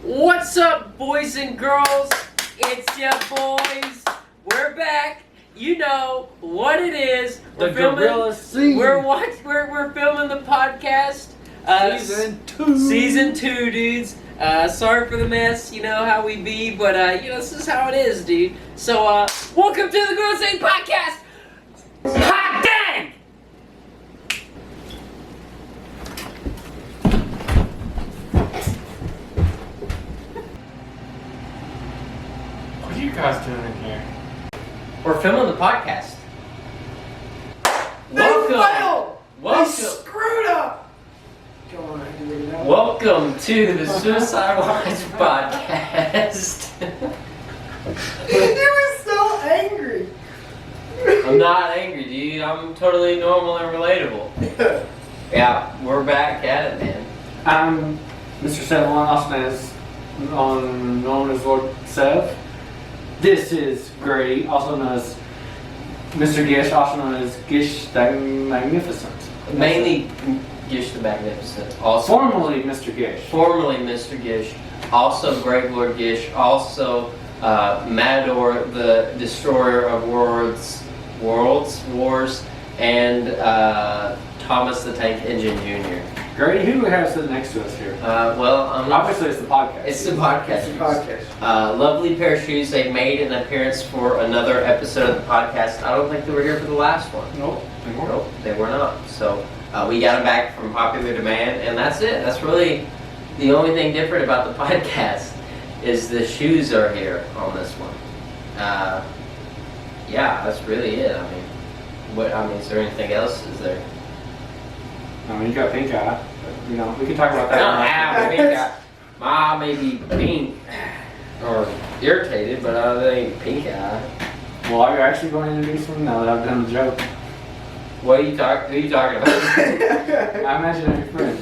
What's up, boys and girls? It's your boys. We're back. You know what it is. We're filming the podcast. Season 2, dudes. Sorry for the mess. You know how we be, but this is how it is, dude. So, welcome to the Girls Ain't Podcast. Hot dang! What are you guys doing in here? We're filming the podcast. They screwed up! Come on, I can read it out. Welcome to the Suicide Watch Podcast. He was so angry. I'm not angry, dude. I'm totally normal and relatable. Yeah, we're back at it, man. I'm Mr. Seven, also known as Lord Sev. This is Grady, also known as Mr. Gish, also known as Gish the Magnificent. Mainly Gish the Magnificent. Also, Formerly Mr. Gish. Formerly Mr. Gish. Also Great Lord Gish. Also Mador, the Destroyer of Wars, and Thomas the Tank Engine Jr. Grady, who do we have sitting next to us here? Obviously it's the podcast. It's the podcast. It's the podcast. Lovely pair of shoes. They made an appearance for another episode of the podcast. I don't think they were here for the last one. Nope, they weren't. Nope, they were not. So we got them back from popular demand, and that's it. That's really the only thing different about the podcast is the shoes are here on this one. Yeah, that's really it. Is there anything else? Is there? I mean, you got pink eye. But, we can talk about that. I don't have a pink eye. Mine may be pink or irritated, but they ain't pink eye. Well, are you actually going to introduce them now that I've done the joke? What are you talking? Who are you talking about? I imagine your friend.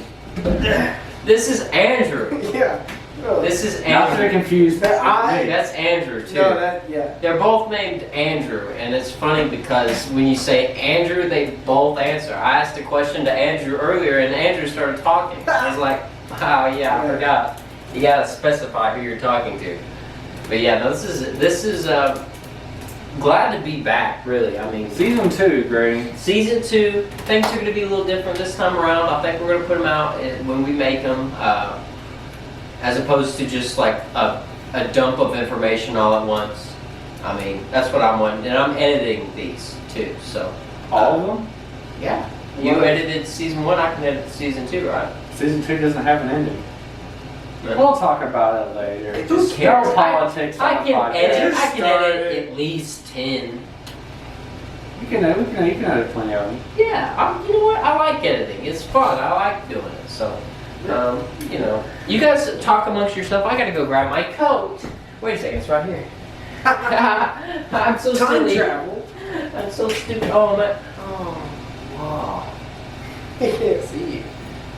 This is Andrew. Yeah. Really. This is Not that they're Andrew. confused. That's Andrew too. No, yeah. They're both named Andrew, and it's funny because when you say Andrew, they both answer. I asked a question to Andrew earlier, and Andrew started talking. I was like, "Oh yeah, I forgot. You gotta specify who you're talking to." But yeah, no, this is glad to be back. Really, Season 2, Grady. Season 2, things are gonna be a little different this time around. I think we're gonna put them out when we make them. As opposed to just like a dump of information all at once. That's what I'm wanting. And I'm editing these too, so. All of them? Yeah. You edited season 1, I can edit season 2, right? Season 2 doesn't have an ending. No. We'll talk about it later. Who cares? No politics I on the can podcast. edit at least 10. You can edit plenty of them. Yeah, you know what? I like editing. It's fun. I like doing it, so. You guys talk amongst yourself. I gotta go grab my coat. Wait a second, it's right here. I'm so Time silly. travel. I'm so stupid. Oh, wow. I can't see you.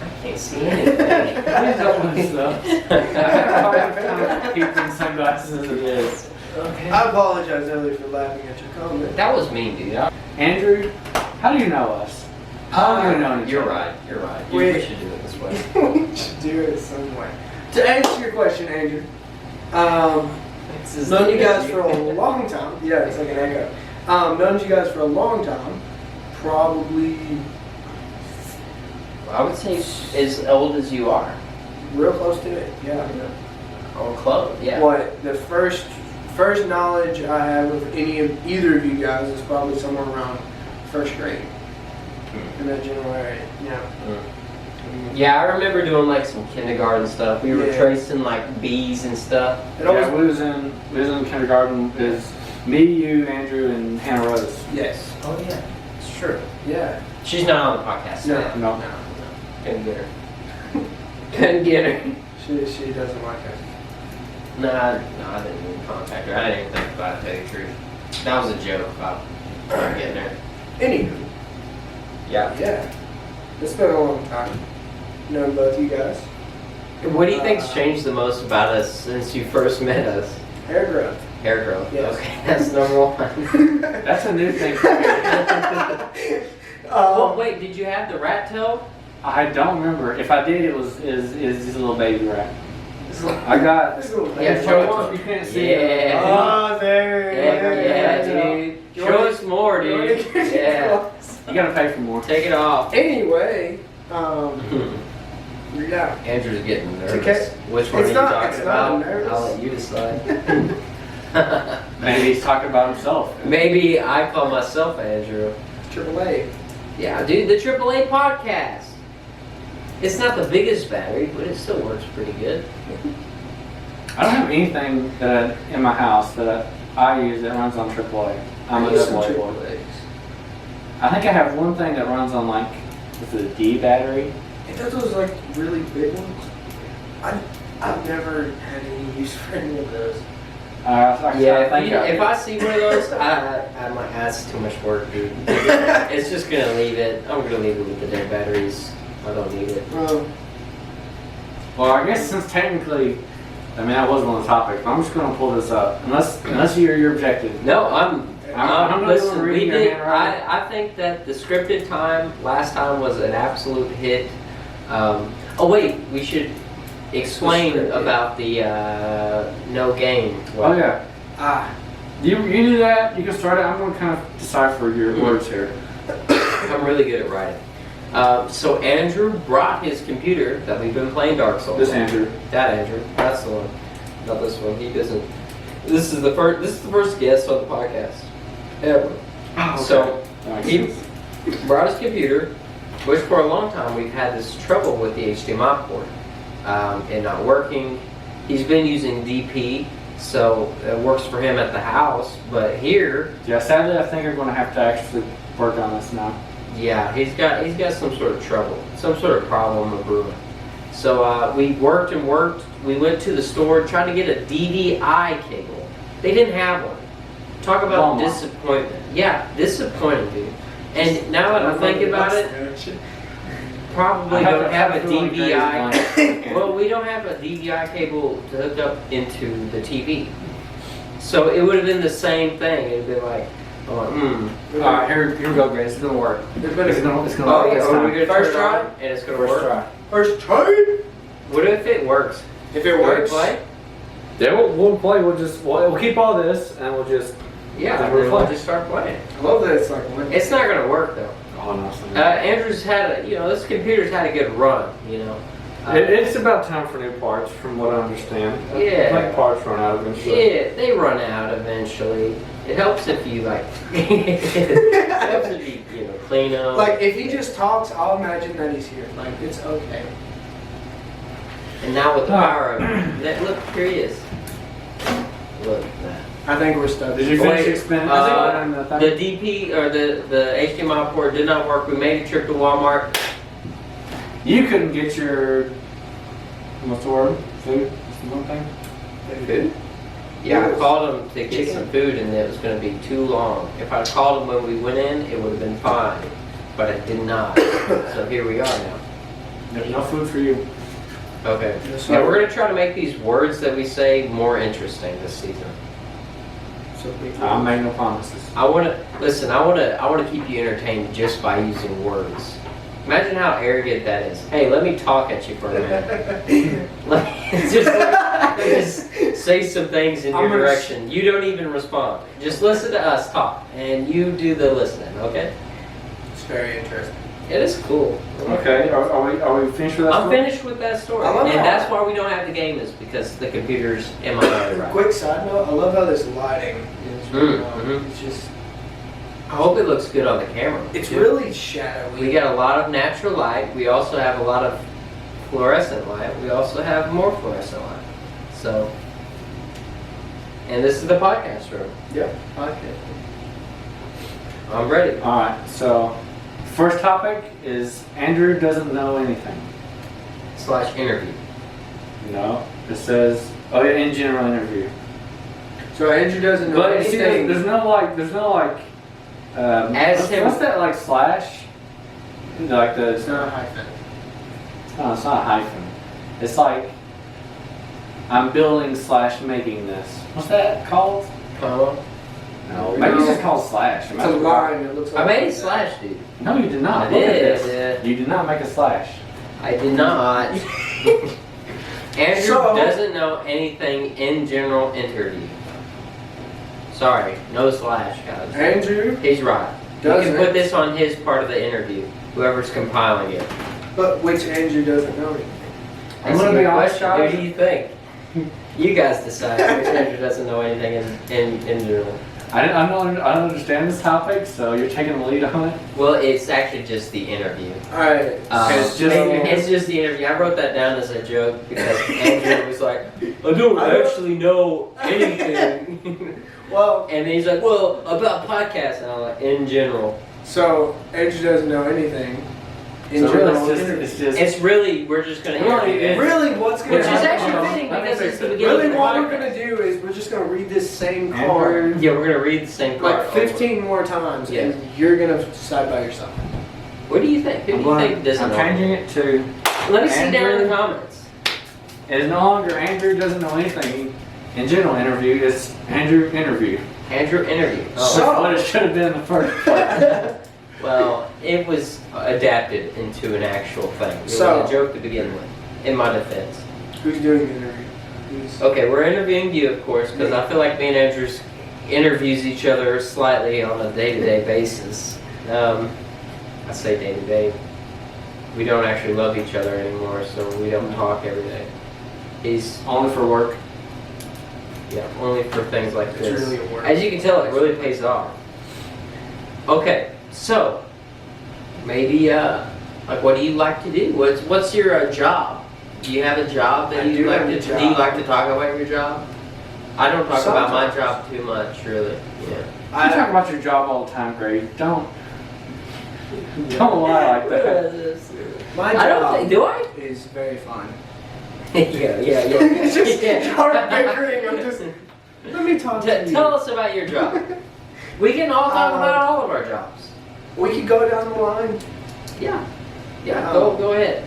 I can't see anything. Please don't do stuff. I have a hard time keeping sunglasses as it is. Okay. I apologize earlier for laughing at your comment. That was mean, dude. Andrew, how do you know us? How long have we known each You're other? right. We should do it this way. We should do it some way. To answer your question, Andrew, known you guys for a long time. Yeah, it's like an echo. Known you guys for a long time. Probably I would say as old as you are. real close to it. Yeah. Or close, yeah. What the first knowledge I have of either of you guys is probably somewhere around first grade. In that general area. Yeah. Yeah, I remember doing like some kindergarten stuff. We were tracing like bees and stuff. We was in kindergarten. It was me, you, Andrew, and Hannah Rose. Yes. Oh yeah, it's true. Yeah. She's not on the podcast. No. No. Couldn't get her. Couldn't get her. She doesn't like us. No, I didn't even contact her. I didn't even think about it, to tell you the truth. That was a joke about her getting her. Anywho. Yeah. Yeah. It's been a long time. Known both you guys. What do you think's changed the most about us since you first met us? Hair growth. Hair growth. Yes. Okay, that's number 1. That's a new thing for me. Well, wait, did you have the rat tail? I don't remember. If I did, it was his little baby rat. I got. This little Yeah, thing. show it Show to you can't him. see it. Yeah. Oh, there. Yeah, dude. Show us more, dude. Yeah. You gotta pay for more. Take it off. Anyway, yeah. Andrew's getting nervous. okay. Which one It's are you not- talking it's not about? nervous. I'll let you decide. Maybe he's talking about himself. Maybe I call myself Andrew. AAA. Yeah, dude, the AAA podcast. It's not the biggest battery, but it still works pretty good. I don't have anything that in my house that I use that runs on AAA. I'm a I use some AA boy. AAAs. I think I have one thing that runs on like with a D battery. It does those like really big ones. I've never had any use for any of those. If I see one of those, I might ask too much work, dude. It's just gonna leave it. I'm gonna leave it with the dead batteries. I don't need it. Well, I guess since technically, I mean that wasn't on the topic, but I'm just gonna pull this up. Unless you're objective. No, I'm not listen, doing we reading your did. handwriting. I think that the scripted time last time was an absolute hit. Oh wait, we should explain The script, about the no game. Oh yeah. You do that. You can start it. I'm gonna kind of decipher your words here. I'm really good at writing. So Andrew brought his computer that we've been playing Dark Souls. This on. Andrew. That Andrew. That's the one. Not this one. He doesn't. This is the first guest on the podcast ever. Oh, okay. So That makes he sense. brought his computer, which for a long time we've had this trouble with the HDMI port and not working. He's been using DP, so it works for him at the house. But here, Yeah, sadly, I think I'm gonna have to actually work on this now. yeah, he's got some sort of trouble, some sort of problem of brewing. So we worked and worked. We went to the store, tried to get a DVI cable. They didn't have one. Talk about Walmart. disappointment. Yeah, disappointing, dude. And now that I'm thinking about it, probably I don't have a feel like DVI. Grace Well, we don't have a DVI cable to hook up into the TV. So it would have been the same thing. It would be like, Alright, here we go, Grace. It's gonna work. It's gonna It's gonna Oh, work yeah, this are we time. gonna First turn it on try? and it's gonna First work? try. First time. What if it works? If it Can we works, play? Yeah, we'll play. We'll keep all this and we'll just. Yeah, Then then we'll we'll play. just start playing. I love that it's like one. It's not gonna work though. Oh no. Andrew's had this computer's had a good run, It's about time for new parts, from what I understand. Yeah. Like parts run out eventually. Yeah, they run out eventually. It helps if you it helps if you clean them. Like if he just talks, I'll imagine that he's here. Like it's okay. And now with the power of look, here he is. Look at that. I think we're stuck. Did you finish explaining The DP or the HDMI port did not work. We made a trip to Walmart. You couldn't get your. What's the word? Food? What's the one thing? Food? Yeah, I called him to get some food and it was going to be too long. If I called him when we went in, it would have been fine. But I did not. So here we are now. There's no food for you. Okay. Yes, Yeah, sir. we're going to try to make these words that we say more interesting this season. So we I'll make no promises. I want to keep you entertained just by using words. Imagine how arrogant that is. Hey, let me talk at you for a minute. let me just say some things in your I'm gonna direction. You don't even respond. Just listen to us talk, and you do the listening. Okay? It's very interesting. It is cool. Okay, are we finished with that? I'm story? finished with that story, I love and that. that's why we don't have the game is because the computer's in my way right. Quick side note: I love how this lighting is. Mhm. It's just. I hope it looks good on the camera. It's too. really shadowy. We got a lot of natural light. We also have a lot of fluorescent light. We also have more fluorescent light. So, and this is the podcast room. Yep. Okay. I'm ready. Alright, so first topic is Andrew doesn't know anything. / interview. No. It says, oh yeah, in general interview. So Andrew doesn't know But you see, anything. there's no like, As him- what's that like slash? Like It's the, not a hyphen. no, it's not a hyphen. It's like, I'm building / making this. What's that called? Comma. No, maybe it's just called slash. It's a line. It looks like. I made a / dude. No, you did not. I Look at did, this. yeah. You did not make a slash. I did not. Andrew So- doesn't know anything in general interview. Sorry, no slash, guys. Andrew He's right. You doesn't. can put this on his part of the interview, whoever's compiling it. But which Andrew doesn't know anything? I'm That's a gonna good be honest, question. guys. Who do you think? You guys decide which Andrew doesn't know anything in general. I don't understand this topic, so you're taking the lead on it. Well, it's actually just the interview. Alright. It's just the interview. I wrote that down as a joke because Andrew was like, I don't actually know anything. Well, And then he's like, well, about podcasts. And I'm like, in general. so Andrew doesn't know anything. In So really, general, it's just It's really, we're just going to interview him. really what's going Which to is happen? actually fitting Let me because fix it's the it. beginning Really, of the what we're podcast. going to do is we're just going to read this same card Andrew. Yeah, we're going to read the same card. like 15 more times, Yeah. and you're going to decide by yourself. What do you think? Who do you think doesn't I'm know? changing it to Let me see down in Andrew. the comments. it is no longer Andrew doesn't know anything in general interview. It's Andrew interview. Andrew interview. Oh. So- That's what it should have been in the first place. Well, it was adapted into an actual thing. It So- was a joke to begin with, in my defense. Who's doing the interview? Who's... Okay, we're interviewing you, of course, because I feel like me and Andrew interviews each other slightly on a day-to-day basis. I say day-to-day. We don't actually love each other anymore, so we don't talk every day. He's Only for work. only for things like It's this. really a work. As you can tell, it really pays off. Okay, so maybe like, what do you like to do? What's your job? Do you have a job that I do you like have to? a job. Do you like to talk about your job? I don't talk about my Sometimes. job too much, really. Yeah. You talk about your job all the time, Greg. Don't lie like that. My I don't job think. Do I? is very fun. yeah. It's just Yeah. start bickering. I'm just. Let me talk to you. Tell us about your job. We can all talk about all of our jobs. We could go down the line. Yeah. Yeah. Go ahead.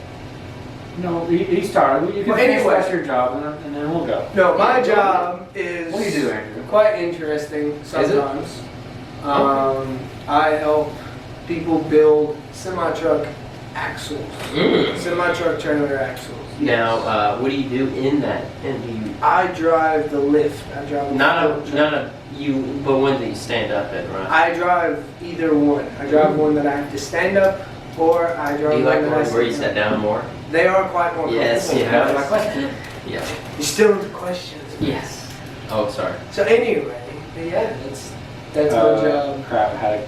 No, he started. You can Well, finish anyway. that's your job, and then we'll go. No, my job is. What do you do, Andrew? Quite interesting sometimes. I help people build semi-truck axles, semi-truck trailer axles. Now, what do you do in that? And do you I drive the lift. I drive the not full truck. a you, but one that you stand up in, right? I drive either one. I drive one that I have to stand up, or I drive Do you one like the that I ones where you sit sit down more? They are quite more Yes, comfortable. yeah. My question. Yeah. You still have the questions. Yes. Oh, sorry. So anyway, yeah, that's my job. Crap,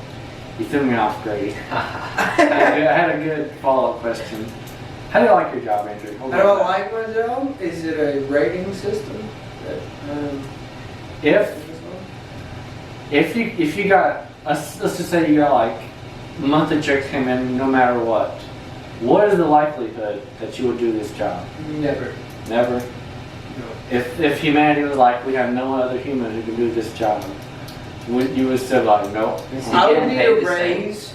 you threw me off, Grady. I had a good follow-up question. How do you like your job, Andrew? How do I like my job? Is it a rating system? If you got, let's just say you got like monthly checks came in no matter what is the likelihood that you would do this job? Never. Never. No. If humanity was like, we have no other human who can do this job, you would still like, no. I would getting need paid a the same? raise.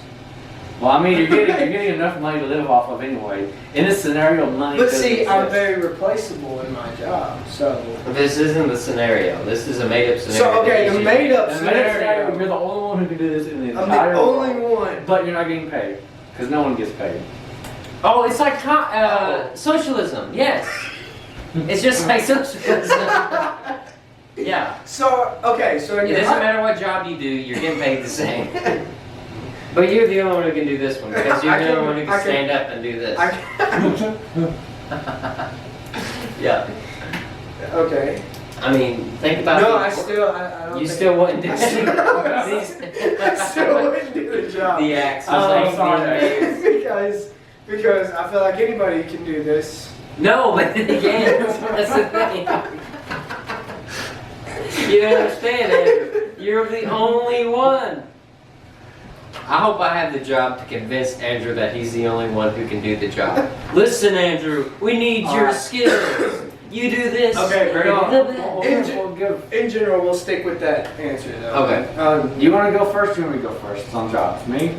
Well, I mean, you're getting enough money to live off of anyway. In this scenario, money. But doesn't see, I'm exist. very replaceable in my job, so. This isn't the scenario. This is a made-up scenario. So okay, that the you- made up In the scenario, scenario. you're the only one who can do this in the I'm entire the only world. one. But you're not getting paid because no one gets paid. Oh, it's like socialism. Yes. It's just like socialism. Yeah. So okay, so It again, doesn't matter what job you do, you're getting paid the same. But you're the only one who can do this one because you're the only one who can stand up and do this. Yeah. Okay. I mean, think about No, the- I don't. You think- still wouldn't do I still wouldn't do the job. The axes. Oh, like sorry. the- because I feel like anybody can do this. No, but then again, that's the thing. You don't understand, Andrew. You're the only one. I hope I have the job to convince Andrew that he's the only one who can do the job. Listen, Andrew, we need your Alright. skills. You do this. Okay, great. We'll give. In general, we'll stick with that answer though. Okay. Do you want to go first or do you want me to go first on jobs? Me?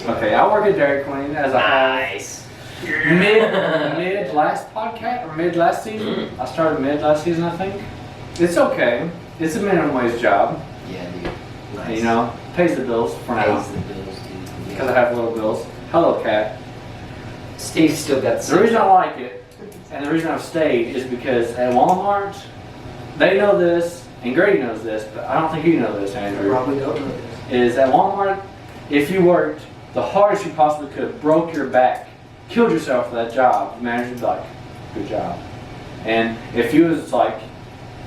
Okay, I work at Dairy Queen as a Nice. mid last podcast or mid last season. I started mid last season, I think. It's okay. It's a minimum wage job. Yeah, dude. Nice. You know, pays the bills for now Pays the bills, dude. because I have little bills. Hello, cat. Steve's still got The reason I like it and the reason I've stayed is because at Walmart, they know this, and Grady knows this, but I don't think you know this, Andrew. Probably don't know this. Is at Walmart, if you worked the hardest you possibly could, broke your back, killed yourself for that job, the manager would be like, good job. And if you was like,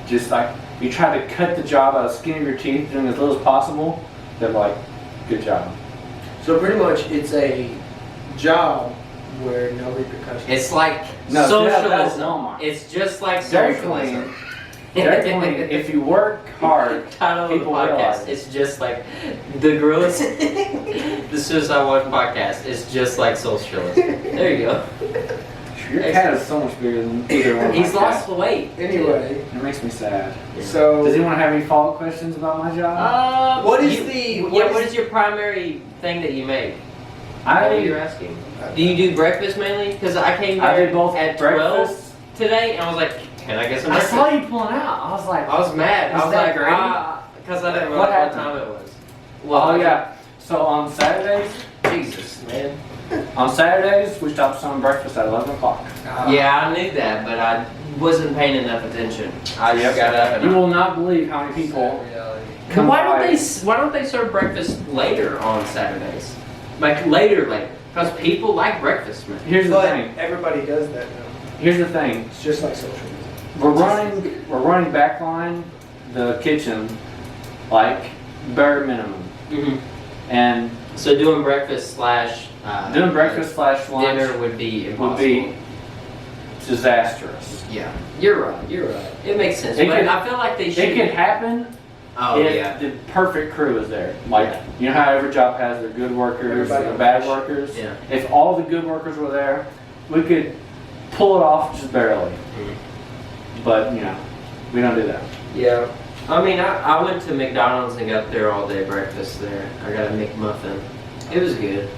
just like, you try to cut the job out of the skin of your teeth, doing as little as possible, they're like, good job. So pretty much it's a job where no repercussions. It's like No, that was socialism. Walmart. It's just like Dairy socialism. Queen, Dairy Queen, if you work hard, Title of the people podcast. realize. It's just like the Gorillas. The Suicide Watch podcast is just like socialism. There you go. Your cat is so much bigger than either one of my He's lost cats. the weight. Anyway, It makes me sad. so Does anyone have any follow-up questions about my job? What is what is your primary thing that you make? What you're asking? Do you do breakfast mainly? Because I came I there did both at breakfast. 12 today, and I was like, "Can I get some I breakfast?" saw you pulling out. I was like, I was mad. Is I was that like, great? because I didn't What realize what happened? time it was. oh yeah. So on Saturdays, Jesus, man. we stop selling breakfast at 11 o'clock. Yeah, I knew that, but I wasn't paying enough attention. I just got up and You will not believe how many people come Why by. don't they serve breakfast later on Saturdays? Like later. Because people like breakfast, man. Here's the But thing. everybody does that now. Here's the thing. It's just like socialism. We're running backline the kitchen like bare minimum, Mm-hmm. and So doing breakfast slash doing breakfast slash lunch dinner would be impossible. would be disastrous. Yeah, you're right. It makes sense. It But could- I feel like they should. It could happen Oh if yeah. the perfect crew is there. Like, Yeah. you know how every job has their good workers Everybody and the bad else. workers? Yeah. If all the good workers were there, we could pull it off just barely. Mhm. But, we don't do that. Yeah. I mean, I went to McDonald's and got their all day breakfast there. I got a McMuffin. It was good.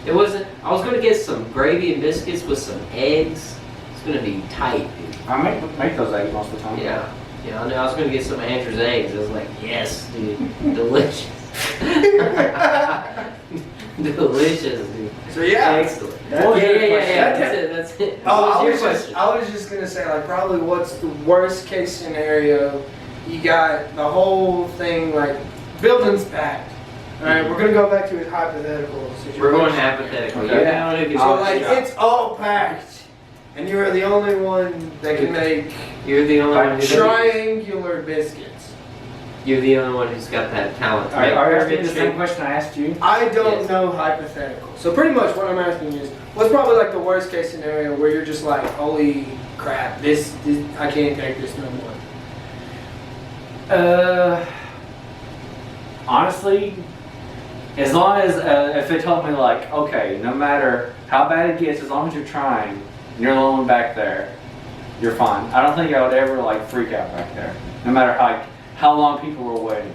It wasn't. I was gonna get some gravy and biscuits with some eggs. It's gonna be tight, dude. I make those eggs most of the time. Yeah. Yeah, I knew I was gonna get some Andrew's eggs. I was like, yes, dude, delicious. Delicious, dude. So yeah. Excellent. What was your Yeah. question? That's it. Oh, What I was your was question? just gonna say, like, probably what's the worst case scenario? You got the whole thing, like, building's packed. All right, we're gonna go back to a hypothetical situation. We're going hypothetical. Okay. You're the only who can So, do like, this job. it's all packed, and you're the only one that can make You're the only one who triangular biscuits. You're the only one who's got that talent. to Are make you asking perfect the same shape. question I asked you? I don't Yes. know hypothetical. So pretty much what I'm asking is, what's probably like the worst case scenario where you're just like, holy crap, this I can't take this no more. Honestly, as long as if they told me like, okay, no matter how bad it gets, as long as you're trying and you're the only one back there, you're fine. I don't think I would ever like freak out back there, no matter how long people were waiting.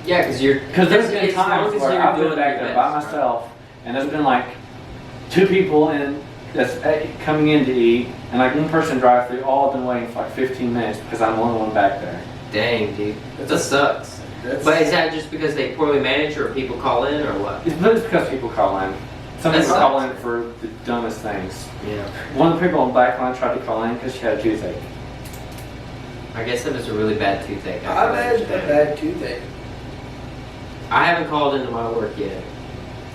Yeah, because you're. Because there's been as long times as where you're I've been doing back your there by best, myself, and there's been like 2 people that's coming in to eat, and like one person drive through, all have been waiting for like 15 minutes because I'm the only one back there. right? Dang, dude, that sucks. That's- But is that just because they poorly manage, or people call in, or what? It's because people call in. Some That people call sucks. in for the dumbest things. Yeah. One of the people on the back line tried to call in because she had a toothache. I guess if it's a really bad toothache. I I've can had a understand. bad toothache. I haven't called into my work yet.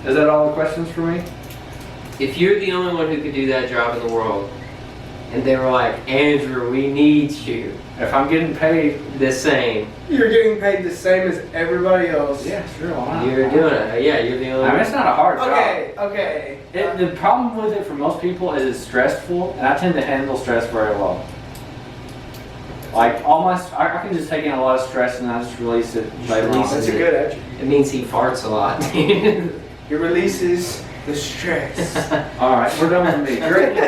Is that all the questions for me? If you're the only one who could do that job in the world, and they were like, Andrew, we need you, If I'm getting paid, the same, You're getting paid the same as everybody else. yeah, sure, why not? you're doing it. Yeah, you're the only I mean, one. it's not a hard job. Okay. The problem with it for most people is it's stressful, and I tend to handle stress very well. Like I can just take in a lot of stress and I just release it later on. That's a good attribute. It means he farts a lot. It releases the stress. All right, we're done with me. Grady,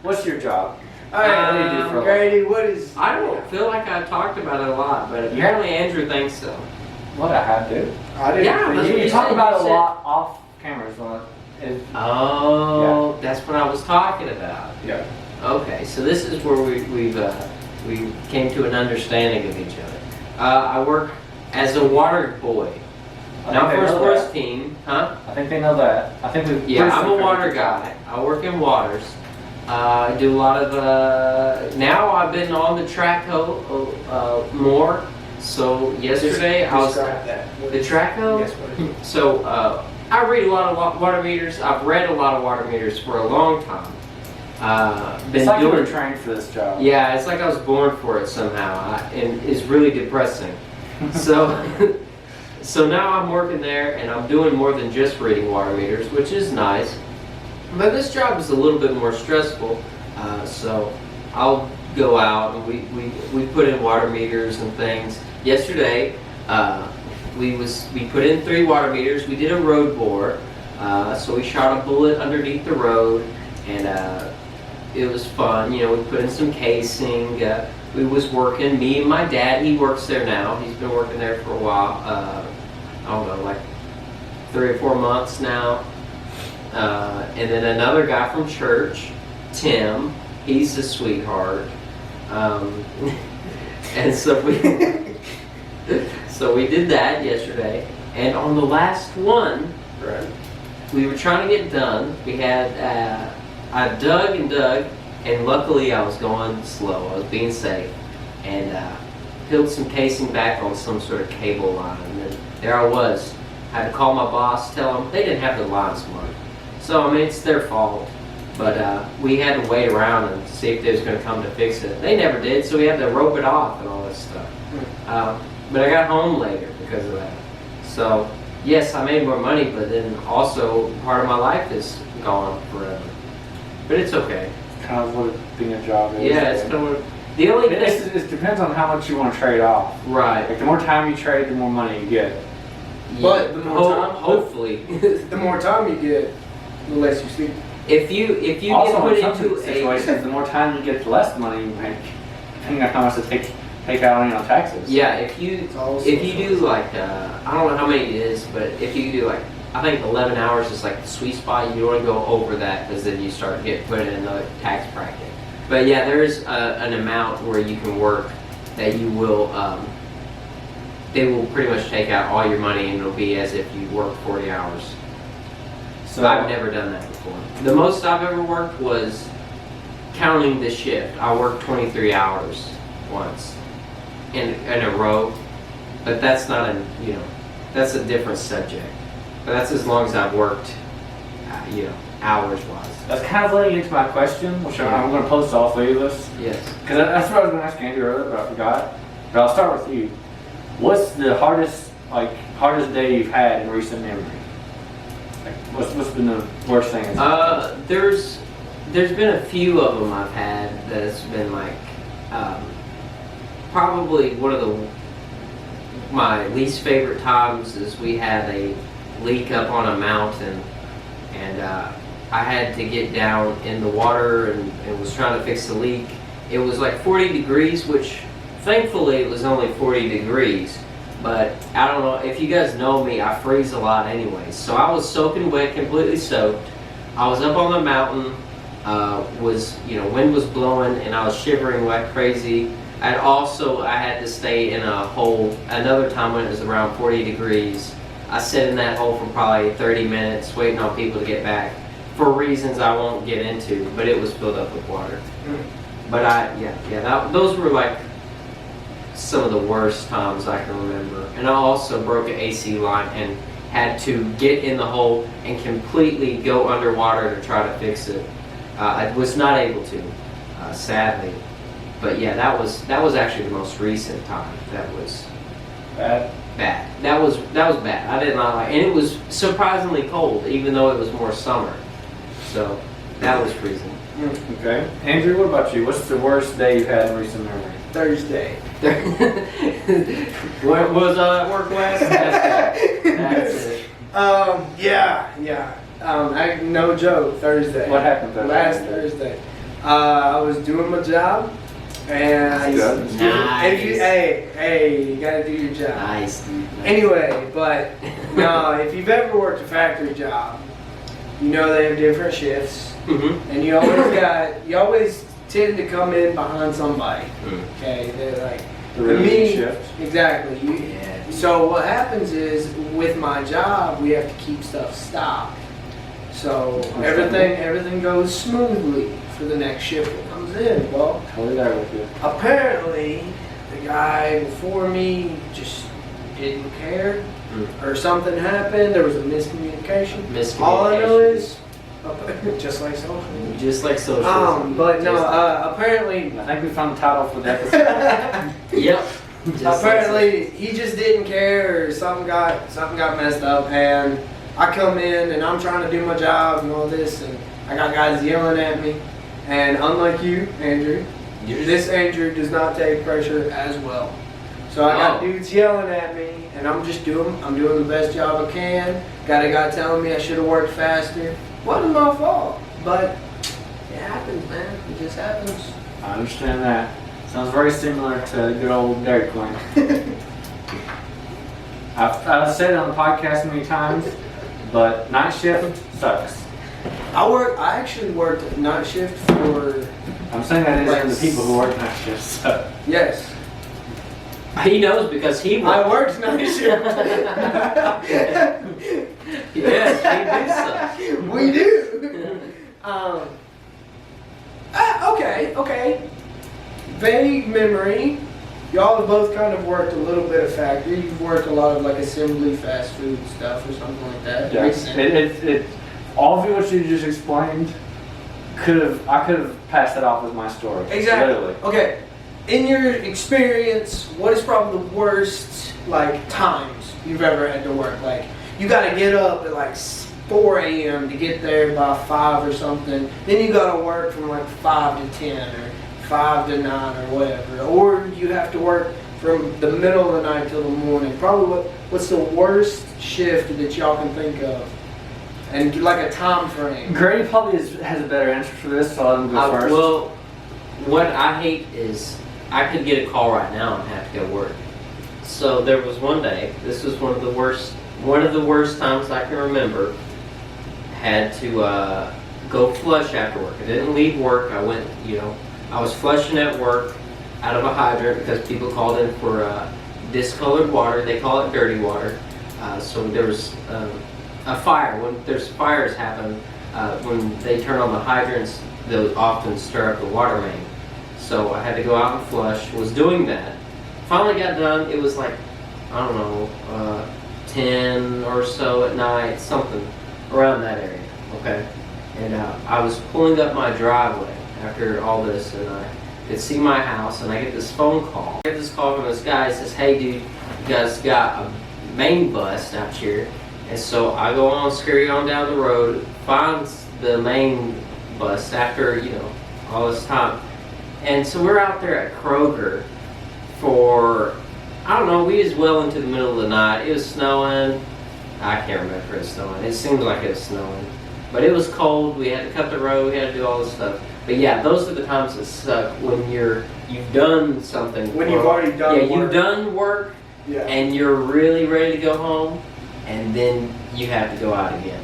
what's your job? All right, What do you do for a Grady, what is? I don't feel like I talked about it a lot, but apparently Andrew thinks so. What I have to? I didn't. Yeah, that's what You you talk said, about you it a said- lot off cameras. Oh, that's what I was talking about. Yeah. Okay, so this is where we came to an understanding of each other. I work as a water boy. Not for a sports team, huh? I think they know that. I think we. Yeah, I'm a water guy. I work in waters. I do a lot of, now I've been on the track more. So yesterday I was, Describe that. the Traco? Yes, what is So I read a lot of water meters. I've read a lot of water meters for a long time. Been It's like you doing, were trained for this job. yeah, it's like I was born for it somehow, and it's really depressing. So, so now I'm working there, and I'm doing more than just reading water meters, which is nice. But this job is a little bit more stressful. So I'll go out and we put in water meters and things. Yesterday, we put in 3 water meters. We did a road bore, so we shot a bullet underneath the road, and it was fun. You know, we put in some casing. We was working. Me and my dad. He works there now. He's been working there for a while. I don't know, like 3 or 4 months now. And then another guy from church, Tim. He's a sweetheart. And so we did that yesterday. And on the last one, Right. we were trying to get done. We had I dug and dug, and luckily I was going slow. I was being safe, and peeled some casing back on some sort of cable line. And then there I was. I had to call my boss, tell them they didn't have the lines marked. So I mean, it's their fault. But we had to wait around and see if they was going to come to fix it. They never did, so we had to rope it off and all this stuff. But I got home later because of that. So yes, I made more money, but then also part of my life is gone forever. But it's okay. Kind of what being a job is. Yeah, it's kind of the only thing. It depends on how much you want to trade off. Right. Like the more time you trade, the more money you get. But the more time, hopefully, the more time you get, the less you sleep. if you Also, get put in some into a situations, the more time you get, the less money you make, depending on how much to take out on your taxes. yeah, if you It's also do like I don't know how many it is, but if you do like I think 11 hours is like the sweet spot. You don't want to go over that because then you start getting put in another tax bracket. But yeah, there is an amount where you can work that you will. They will pretty much take out all your money, and it'll be as if you worked 40 hours. So I've never done that before. The most I've ever worked was counting the shift. I worked 23 hours once in a row, but that's not that's a different subject. But that's as long as I've worked, hours wise. That's kind of leading into my question, which I'm going to post to all 3 of us. Yes. Because that's what I was going to ask Andrew earlier, but I forgot. But I'll start with you. What's the hardest day you've had in recent memory? Like, what's been the worst thing? There's been a few of them I've had that's been like, probably one of my least favorite times is we had a leak up on a mountain, and I had to get down in the water and was trying to fix the leak. It was like 40 degrees, which thankfully it was only 40 degrees. But I don't know, if you guys know me, I freeze a lot anyways. So I was soaking wet, completely soaked. I was up on the mountain, wind was blowing, and I was shivering like crazy. I had to stay in a hole another time when it was around 40 degrees. I sat in that hole for probably 30 minutes waiting on people to get back for reasons I won't get into, but it was filled up with water. But those were like some of the worst times I can remember. And I also broke an AC line and had to get in the hole and completely go underwater to try to fix it. I was not able to, sadly. But yeah, that was actually the most recent time. That was Bad. That was bad. I did not like, and it was surprisingly cold, even though it was more summer. So that was freezing. Okay. Andrew, what about you? What's the worst day you've had in recent memory? Thursday. What was at work last? That's it. No joke. Thursday. What happened Thursday? Last Thursday. I was doing my job, and Good. Nice. you gotta do your job. Nice, dude. Anyway, but no, if you've ever worked a factory job, you know they have different shifts, and you always tend to come in behind somebody. Okay, they're like The routine shift. Exactly. So what happens is with my job, we have to keep stuff stocked. So everything goes smoothly for the next shift that comes in. Well, Totally there with you. apparently the guy before me just didn't care, or something happened. There was a miscommunication. All I know is, just like social. Just like socialism. But no, apparently, I think we found the title for the episode. Yep. Just apparently he just didn't care, or something got messed up, and I come in and I'm trying to do my job and all this, and I got guys yelling at me, and unlike you, Andrew, this Andrew does not take pressure as well. So I got dudes yelling at me, and I'm doing the best job I can. Got a guy telling me I should have worked faster. Wasn't my fault, but it happens, man. It just happens. I understand that. Sounds very similar to good old Dairy Queen. I've said it on the podcast many times, but night shift sucks. I actually worked night shift for. I'm saying that isn't the people who work night shifts. So. Yes. He knows because he I worked night shift. Yes, We do. Okay. Vague memory. Y'all have both kind of worked a little bit of factory. You've worked a lot of like assembly, fast food stuff or something like that. Yes. It all of what you just explained I could have passed it off as my story. Exactly. Literally. Okay. In your experience, what is probably the worst like times you've ever had to work? Like you got to get up at like 4 a.m. to get there by 5 or something. Then you got to work from like 5 to 10 or 5 to 9 or whatever. Or you have to work from the middle of the night till the morning. Probably what's the worst shift that y'all can think of? And like a time frame. Grady probably has a better answer for this, so I'll let him go first. Well, what I hate is I could get a call right now and have to go to work. So there was one day, this was one of the worst times I can remember, had to go flush after work. I didn't leave work. I went, I was flushing at work out of a hydrant because people called in for discolored water. They call it dirty water. So there was a fire. When there's fires happen, when they turn on the hydrants, they'll often stir up the water main. So I had to go out and flush. Was doing that. Finally got done. It was like, I don't know, 10 or so at night, something around that area. Okay. And I was pulling up my driveway after all this, and I could see my house, and I get this phone call. I get this call from this guy. He says, "Hey, dude, you guys got a main bust out here." And so I go on, scurry on down the road, find the main bust after, all this time. And so we're out there at Kroger for, I don't know, we was well into the middle of the night. It was snowing. I can't remember if it was snowing. It seemed like it was snowing. But it was cold. We had to cut the road. We had to do all this stuff. But yeah, those are the times that suck when you've done something. When you've already done work. Yeah, you've done work, and you're really ready to go home, and then you have to go out again.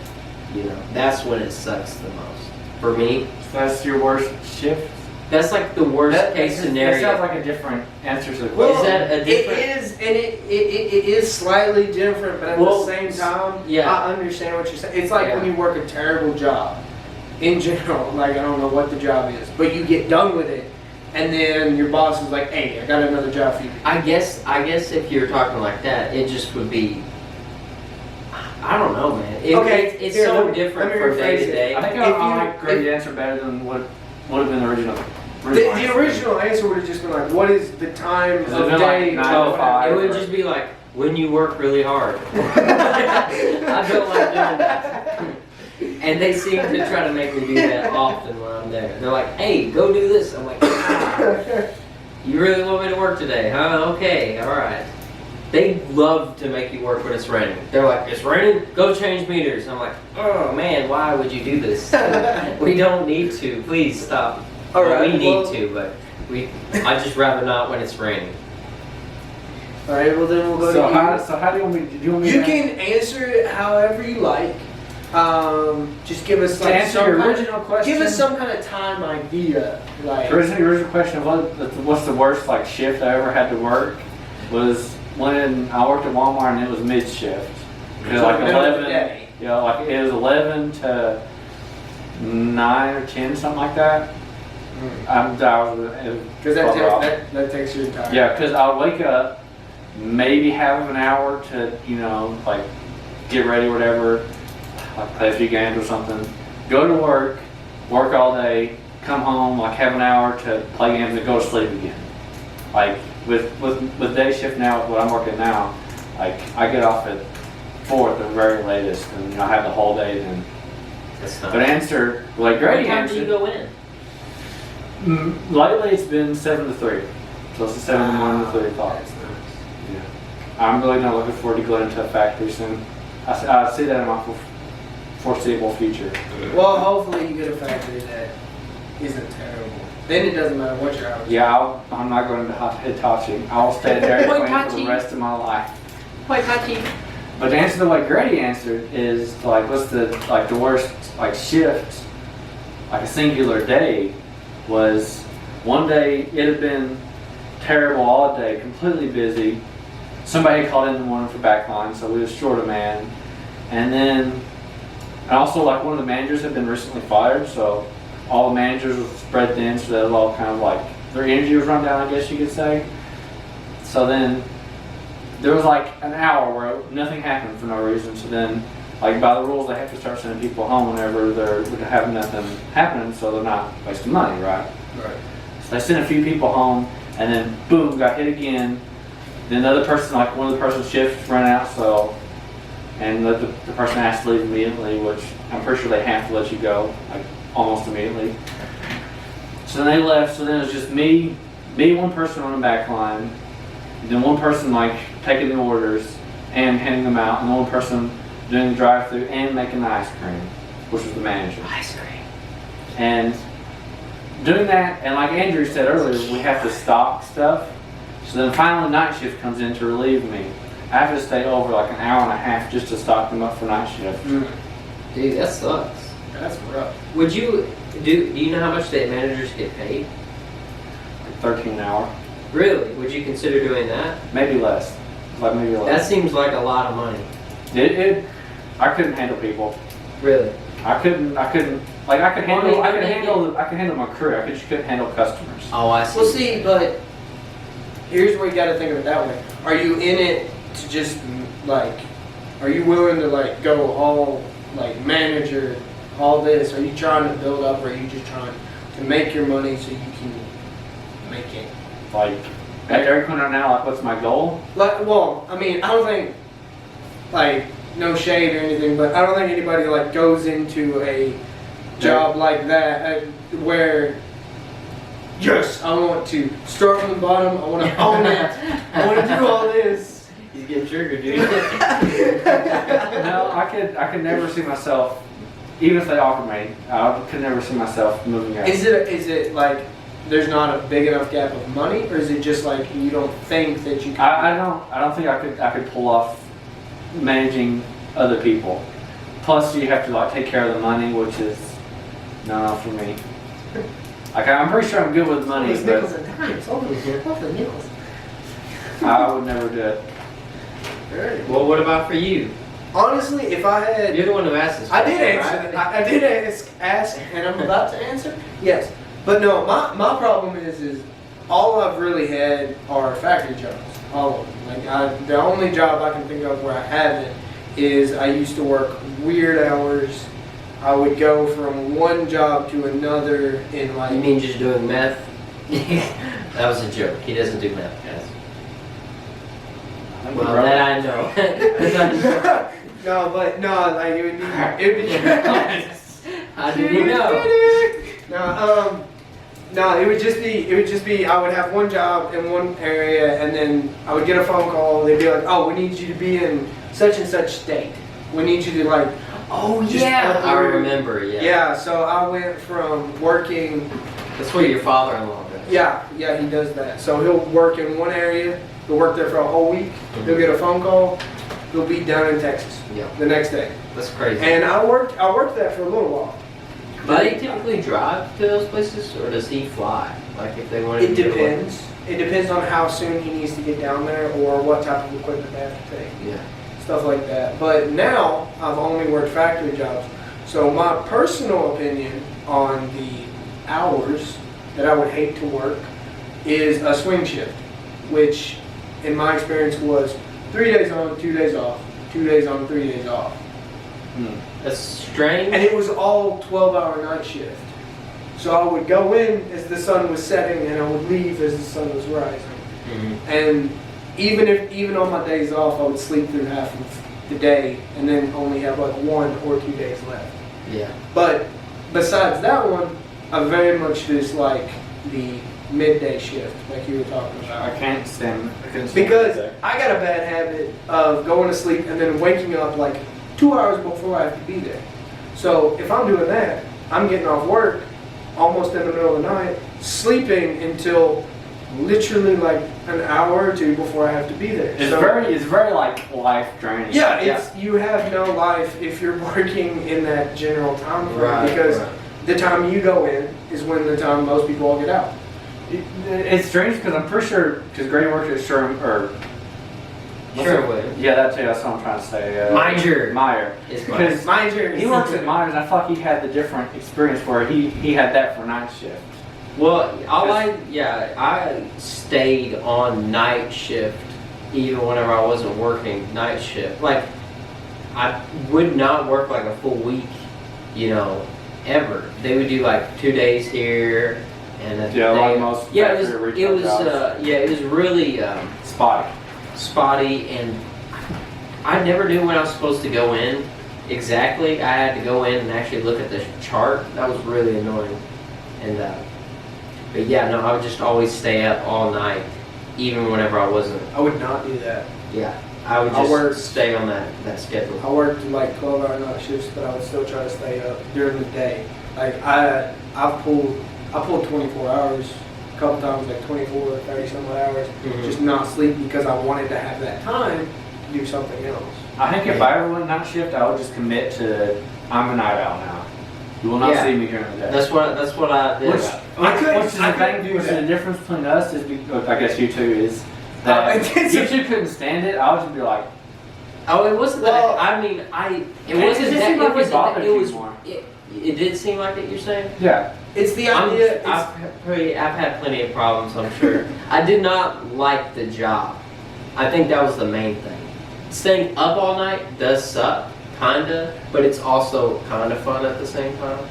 That's when it sucks the most. For me. So that's your worst shift? That's like the worst case scenario. That sounds like a different answer to the question. Well, is that a different? It is, and it is slightly different, but at the same time, I understand what you're saying. It's like when you work a terrible job, in general, like I don't know what the job is, but you get done with it, and then your boss is like, "Hey, I got another job for you." I guess if you're talking like that, it just would be. I don't know, man. It's so different from day to day. I think I like Grady's answer better than what would have been the original. The original answer would have just been like, "What is the time of day?" Like 9 to 5. It would just be like, when you work really hard. I don't like doing that. And they seem to try to make me do that often when I'm there. They're like, "Hey, go do this." I'm like, "You really want me to work today, huh? Okay, all right." They love to make you work when it's raining. They're like, "It's raining? Go change meters." I'm like, "Oh man, why would you do this? We don't need to. Please stop." All right, we need to, but I just rather not when it's raining. All right, well then we'll go to you. So how do you want me? Do you want me? You can answer it however you like. Just give us like answer your original question. Give us some kind of time idea. Like The original question of what's the worst shift I ever had to work was when I worked at Walmart and it was mid shift. It was like 11. Like it was 11 to 9 or 10, something like that. Because that takes your time. Yeah, because I'll wake up, maybe have an hour to, like get ready or whatever, like play a few games or something, go to work all day, come home, like have an hour to play games and go to sleep again. Like with day shift now, what I'm working now, like I get off at 4 at the very latest, and I have the whole day then. But answer, like Grady What time do you answered, go in? lately it's been 7 to 3. So it's 7 in the morning to 3 o'clock. That's nice. Yeah. I'm really not looking forward to going into a factory soon. I see that in my foreseeable future. Well, hopefully you get a factory that isn't terrible. Then it doesn't matter what your hours. Yeah, I'm not going to Hitachi. I will stay at Dairy Queen for Hitachi. the rest of my life. Wait, Hachi. But to answer the way Grady answered is like, what's the worst like shift, like a singular day, was one day it had been terrible all day, completely busy. Somebody had called in the morning for backline, so we was short a man. And then, and also like one of the managers had been recently fired, so all the managers were spread thin, so that was all kind of like, their energy was run down, I guess you could say. So then, there was like an hour where nothing happened for no reason, so then, like by the rules, they have to start sending people home whenever they're having nothing happening, so they're not wasting money, right? Right. So they sent a few people home, and then boom, got hit again. Then the other person, like one of the person's shifts ran out, so, and the person asked to leave immediately, which I'm pretty sure they have to let you go, like almost immediately. So then they left, so then it was just me, one person on the back line, then one person like taking the orders and handing them out, and one person doing the drive-through and making the ice cream, which was the manager. Ice cream. And doing that, and like Andrew said earlier, we have to stock stuff. So then finally night shift comes in to relieve me. I have to stay over like an hour and a half just to stock them up for night shift. Dude, that sucks. That's rough. Would you do you know how much the managers get paid? Like 13 an hour. Really? Would you consider doing that? Maybe less. Like maybe That less. seems like a lot of money. I couldn't handle people. Really? I couldn't like I could handle my crew. I just couldn't handle customers. Oh, I see. Well, see, but here's where you got to think of it that way. Are you in it to just like? Are you willing to like go all like manager, all this? Are you trying to build up, or are you just trying to make your money so you can make it? Like at Dairy Queen right now, like what's my goal? Like, well, I mean, I don't think like no shade or anything, but I don't think anybody like goes into a job like that where yes, I want to start from the bottom. I want to own it. I want to do all this. He's getting triggered, dude. No, I could never see myself, even if they offered me, I could never see myself moving out. Is it like there's not a big enough gap of money, or is it just like you don't think that you can? I don't think I could pull off managing other people. Plus, you have to like take care of the money, which is no for me. Like I'm pretty sure I'm good with money, Those nickels and dimes. All the nickels. I would never do it. Well, what about for you? Honestly, if I had, You're the one who asked this. I did question, answer. right? I did ask, and I'm about to answer. Yes, but no. My problem is all I've really had are factory jobs. All of them. Like the only job I can think of where I haven't is I used to work weird hours. I would go from one job to another in like. You mean just doing meth? That was a joke. He doesn't do meth, guys. Well, that I know. No, but no, like it would be. How did you know? No, it would just be. I would have one job in one area, and then I would get a phone call. They'd be like, "Oh, we need you to be in such and such state. We need you to like." Oh just yeah, I upload." remember. Yeah. Yeah, so I went from working. That's what your father-in-law does. Yeah, he does that. So he'll work in one area. He'll work there for a whole week. He'll get a phone call. He'll be down in Texas Yeah. the next day. That's crazy. And I worked that for a little while. Do they typically drive to those places, or does he fly? Like if they wanted It to go to work? depends. It depends on how soon he needs to get down there or what type of equipment they have to take. Yeah. Stuff like that. But now I've only worked factory jobs. So my personal opinion on the hours that I would hate to work is a swing shift, which in my experience was 3 days on, 2 days off, 2 days on, 3 days off. That's strange. And it was all 12-hour night shift. So I would go in as the sun was setting and I would leave as the sun was rising. And even on my days off, I would sleep through half of the day and then only have like 1 or 2 days left. Yeah. But besides that one, I very much dislike the midday shift, like you were talking about. I can't stand Because that. I got a bad habit of going to sleep and then waking up like 2 hours before I have to be there. So if I'm doing that, I'm getting off work almost in the middle of the night, sleeping until literally like an hour or two before I have to be there. It's very like life draining. Yeah, you have no life if you're working in that general time frame, Right, because right. the time you go in is when the time most people all get out. It's strange because I'm pretty sure, because Grady worked at Sherwood. Yeah, that too. That's what I'm trying to say. Meyer. It's Because Meyer. he works at Myers, and I thought he had the different experience where he had that for night shift. Well, I stayed on night shift even whenever I wasn't working night shift. Like, I would not work like a full week, ever. They would do like 2 days here and a day. Like most it factory was jobs. it was really spotty, and I never knew when I was supposed to go in exactly. I had to go in and actually look at the chart. That was really annoying. And but yeah, no, I would just always stay up all night, even whenever I wasn't. I would not do that. Yeah, I would just stay on that schedule. I worked like 12-hour night shifts, but I would still try to stay up during the day. Like I pulled 24 hours, a couple times like 24 or 30 some odd hours, just not sleep because I wanted to have that time to do something else. I think if I ever went night shift, I would just commit to I'm a night owl now. You will not see me during the day. That's what I did. Which is the difference between us is, I guess you two, is that you two couldn't stand it. I would just be like, oh, it wasn't that. I mean, it wasn't that. It wasn't that. It was. It did seem like it. You're saying? Yeah. It's the idea. I've had plenty of problems. I'm sure. I did not like the job. I think that was the main thing. Staying up all night does suck. Kinda, but it's also kind of fun at the same time.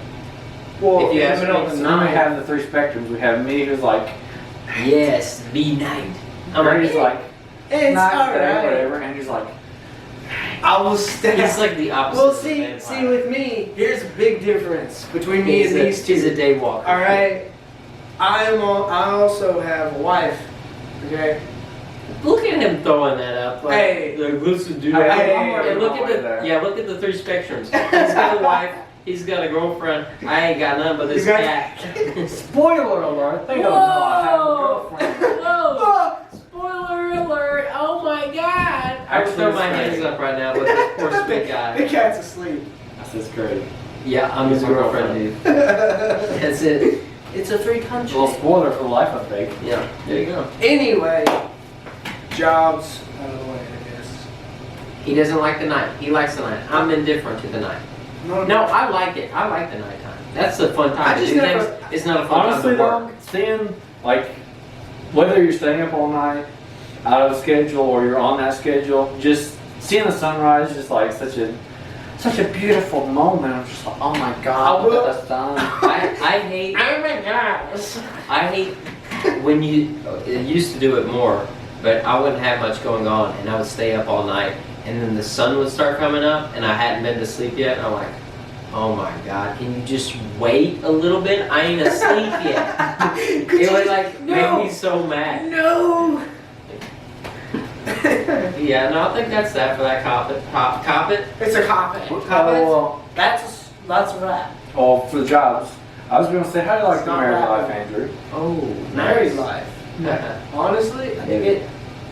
Well, if you ask me, then we have the 3 spectrums. We have me, who's like, yes, be night. I'm Brady's like, it's night, alright, whatever, and he's like, I will stay. It's like the opposite. Well, see, with me, here's a big difference between me and these two. He's a day walker. All right, I also have a wife. Okay. Look at him throwing that up. Like, Hey. Listen, dude. Hey. Look at the 3 spectrums. He's got a wife. He's got a girlfriend. I ain't got none but this cat. spoiler alert, they don't know I have a girlfriend. Whoa! Spoiler alert! Oh my God! I would throw my hands up right now, but this poor sweet guy. The cat's asleep. That's great. Yeah, I'm his girlfriend, dude. That's it. It's a 3 country. A little spoiler for the life update. Yeah, there you go. Anyway, jobs out of the way, I guess. He doesn't like the night. He likes the night. I'm indifferent to the night. No, I like it. I like the nighttime. That's a fun time to do things. It's not a fun honestly, time to work. Seeing, like, whether you're staying up all night, out of a schedule, or you're on that schedule, just seeing the sunrise is just like such a beautiful moment. I'm just like, oh my God, look at the sun. I hate. Oh my gosh. I hate when you used to do it more, but I wouldn't have much going on, and I would stay up all night, and then the sun would start coming up, and I hadn't been to sleep yet. And I'm like, oh my God, can you just wait a little bit? I ain't asleep yet. It would like make me so mad. No. Yeah, no, I think that's that for that cop it. It's a cop it. Well, That's a wrap. oh, for the jobs, I was going to say, how do you like It's the not married right. life, Andrew? Oh, Married nice. life. Honestly, I think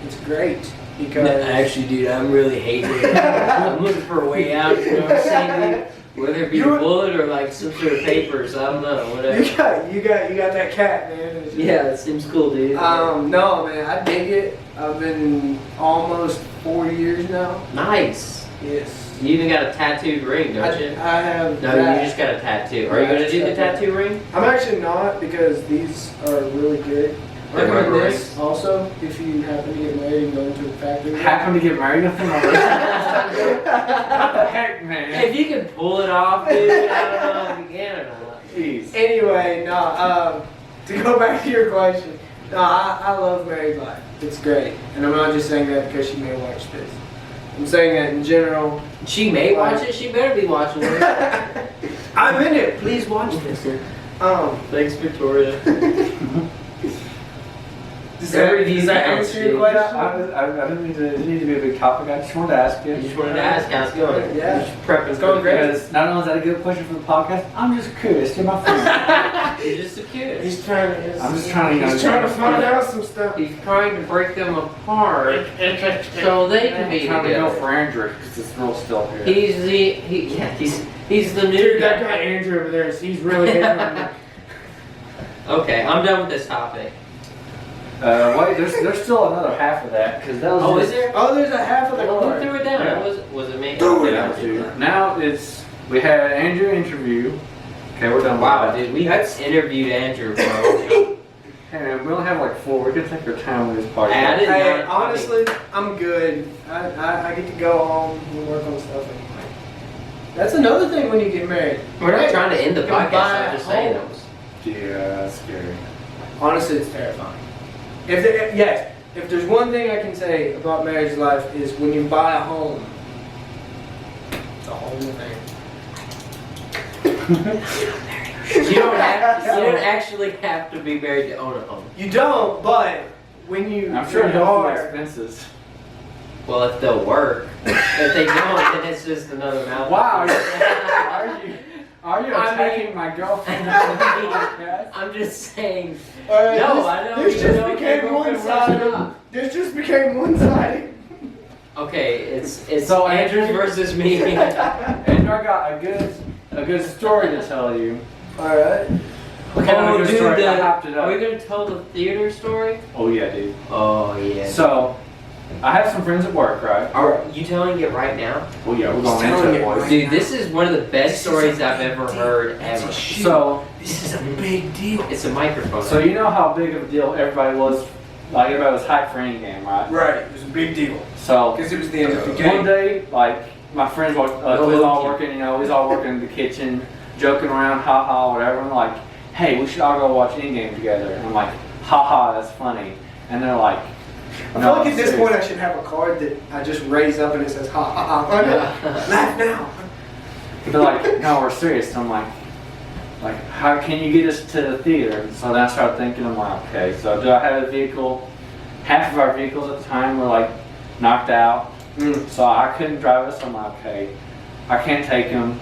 it's great because Actually, dude, I'm really hating it. I'm looking for a way out. You know what I'm saying, dude? Whether it be a bullet or like some sort of papers, I don't know, whatever. you got that cat, man. Yeah, it seems cool, dude. No, man, I dig it. I've been almost 4 years now. Nice. Yes. You even got a tattooed ring, don't you? I have. No, that. you just got a tattoo. Are you gonna do the tattoo ring? I'm actually not because these are really good. I They're recommend rubber this also if you happen to get married and go into a factory. Happen to get married? Nothing wrong with that. What the heck, man? If you can pull it off, dude, I don't know if you can or not. Jeez. Anyway, no. To go back to your question, no, I love married life. It's great, and I'm not just saying that because she may watch this. I'm saying that in general. She may watch it. She better be watching it. I'm in it. Please watch this. Thanks, Victoria. Does that answer your question? I didn't need to, it didn't need to be a big topic. I just wanted to ask you. You just wanted to ask how it's going. Yeah. Just prepping. It's going great. Because not only is that a good question for the podcast, I'm just curious. You're my friend. You're just a kid. He's trying to. I'm just trying to. He's trying to find out some stuff. He's trying to break them apart so they can be I'm trying to go together. for Andrew because it's real still here. He's the new Dude, that guy. guy Andrew over there, he's really hitting on me. Okay, I'm done with this topic. Wait, there's still another half of that because that was. Oh, just, is there? Oh, there's a half of the Who card. threw it down? Yeah. Was it me? Threw it Yeah, down. dude. Now it's we had Andrew interview. Okay, we're done. Wow, with that. dude, we interviewed Andrew, bro. Hey man, we only have like 4. We can take our time with this podcast. I didn't- Hey, honestly, I'm good. I get to go home and work on stuff anyway. That's another thing when you get married. We're not trying to end the You can podcast. buy I'm just saying homes. those. Yeah, that's scary. Honestly, it's terrifying. If there's one thing I can say about marriage life is when you buy a home, it's a whole new thing. You don't actually have to be married to own a home. You don't, but when you I'm sure when it you helps with are, expenses. Well, if they'll work. If they don't, then it's just another mouth. Wow. Are you I attacking my girlfriend? I'm just saying. all right, No, I don't this even just know if became your girlfriend one-sided. works or not. This just became one-sided. Okay, it's So Andrew Andrew- versus me. And I got a good story to tell you. All right. What kind of a good story? I hopped it are we up. gonna tell the theater story? Oh yeah, dude. Oh yeah. So, I have some friends at work, right? Are you telling it right now? Well, yeah, we're He's going telling into it, it boys. right Dude, this is one of the best This is stories a I've big ever deal. heard It's a ever. shoot. So, This is a big deal. It's a microphone. so you know how big of a deal everybody was hyped for endgame, right? Right. It was a big deal So, because it was the end of the one game. day, like, my friends were, we was all working, we was all working in the kitchen, joking around, ha, whatever, and like, hey, we should all go watch endgame together. And I'm like, ha, that's funny. And they're like, I no, feel like at I'm this serious. point I should have a card that I just raise up and it says ha ha ha. Laugh now. They're like, no, we're serious. And I'm like, how can you get us to the theater? And so then I started thinking, I'm like, okay, so do I have a vehicle? Half of our vehicles at the time were like knocked out. So I couldn't drive us. I'm like, okay, I can't take them.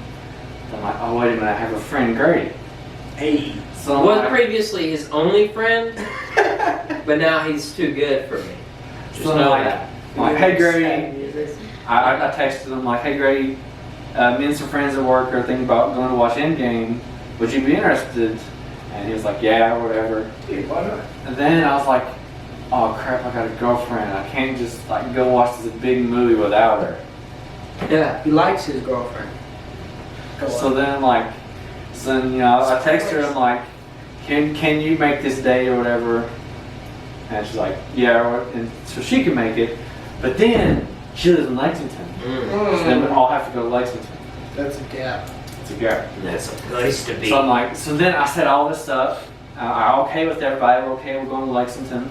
I'm like, oh, wait a minute, I have a friend, Grady. Hey. So I'm Was like, previously his only friend, but now he's too good for me. Just so know I'm that. like, hey, Grady. I texted him like, hey, Grady, me and some friends at work are thinking about going to watch Endgame. Would you be interested? And he was like, yeah, whatever. Dude, why not? And then I was like, oh crap, I got a girlfriend. I can't just like go watch this big movie without her. Yeah. He likes his girlfriend. Go So on. then I text her, I'm like, can you make this day or whatever? And she's like, yeah, and so she can make it. But then she lives in Lexington. So then we all have to go to Lexington. That's a gap. It's a gap. That's a place to be. So I'm like, so then I said all this stuff. I'm okay with everybody. We're okay. We're going to Lexington.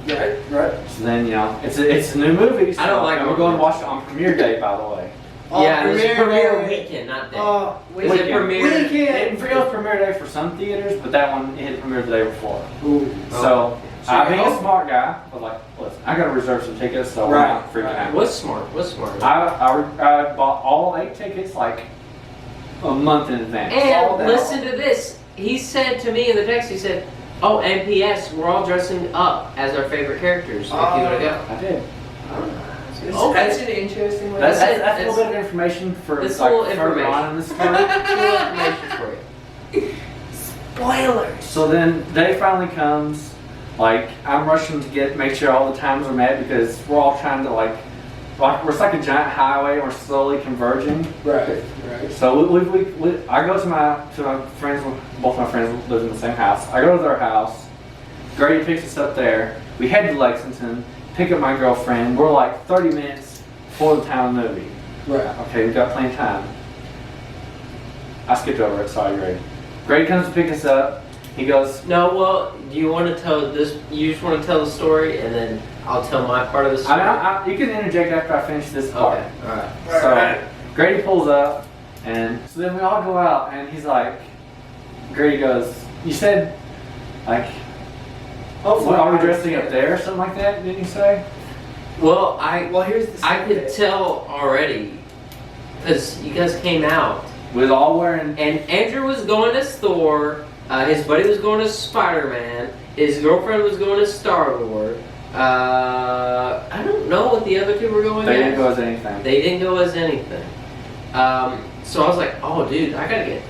Right. So then it's a new movie. So I don't like and we're going to watch it on premiere day, by the way. Yeah, it's premiere day. weekend, not day. Weekend. Is it premiere? It was premiere day for some theaters, but that one it hit premiere the day before. Ooh. So So I you're being a home? smart guy, I was like, listen, I got to reserve some tickets, so Right, I'm not freaking right. out. What's smart? What's smart? I bought all 8 tickets like a month in advance. Sold And out. listen to this. He said to me in the text, he said, oh, and P.S., we're all dressing up as our favorite characters if you want to go. I did. That's an interesting way. That's That's a little bit of information for It's like a little further information. on in the story. Little information for you. Spoilers. So then day finally comes. Like I'm rushing to make sure all the times are met because we're all trying to like it's like a giant highway and we're slowly converging. Right. So I go to my friends, both my friends live in the same house. I go to their house. Grady picks us up there. We head to Lexington, pick up my girlfriend. We're like 30 minutes before the time movie. Right. Okay, we got plenty of time. I skipped over it, sorry, Grady. Grady comes to pick us up. He goes, No, well, do you want to tell this? You just want to tell the story, and then I'll tell my part of the story. you can interject after I finish this part. Okay, all right. So Grady pulls up, and so then we all go out, and he's like, Grady goes, you said, like, Hopefully, are we dressing up there or something like that, didn't you say? Well, here's the I could secret. tell already, because you guys came out, We was all wearing. and Andrew was going as Thor, his buddy was going as Spider-Man, his girlfriend was going as Star-Lord. I don't know what the other two were going They as. didn't go as anything. They didn't go as anything. So I was like, oh dude, I gotta get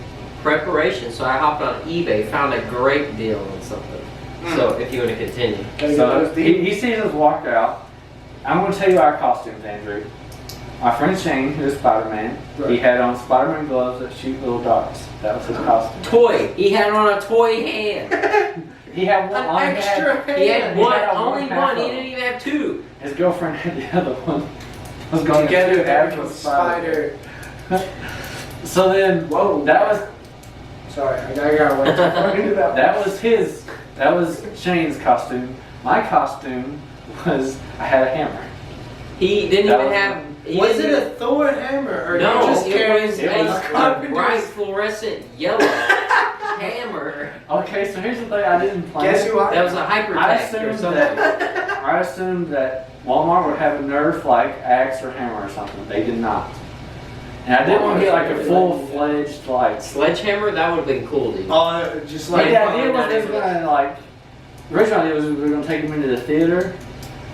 preparation. So I hopped on eBay, found a great deal on something. So if you want to continue. So he sees us walk out. I'm going to tell you our costumes, Andrew. My friend Shane, who is Spider-Man, he had on Spider-Man gloves that shoot little darts. That was his costume. Toy. He had on a toy hand. He had one on. He had one, had only half one. He of didn't even have two. His girlfriend had the other one. I was going Together, half they're with spider. So then, Whoa. that was Sorry, I got way too far into that. that was Shane's costume. My costume was I had a hammer. He didn't That even was- have. He Was didn't it even- a Thor hammer, or No, you just it carrying was it a, was a carpenter's- bright fluorescent yellow hammer. Okay, so here's the thing I didn't plan. Guess who That was a I hypertext or assumed something. I assumed that Walmart would have a Nerf like axe or hammer or something. They did not. And I didn't want to get like a full-fledged like. Sledgehammer, that would have been cool, dude. Oh, just Like like the idea was they were gonna like. The original idea was we were gonna take him into the theater.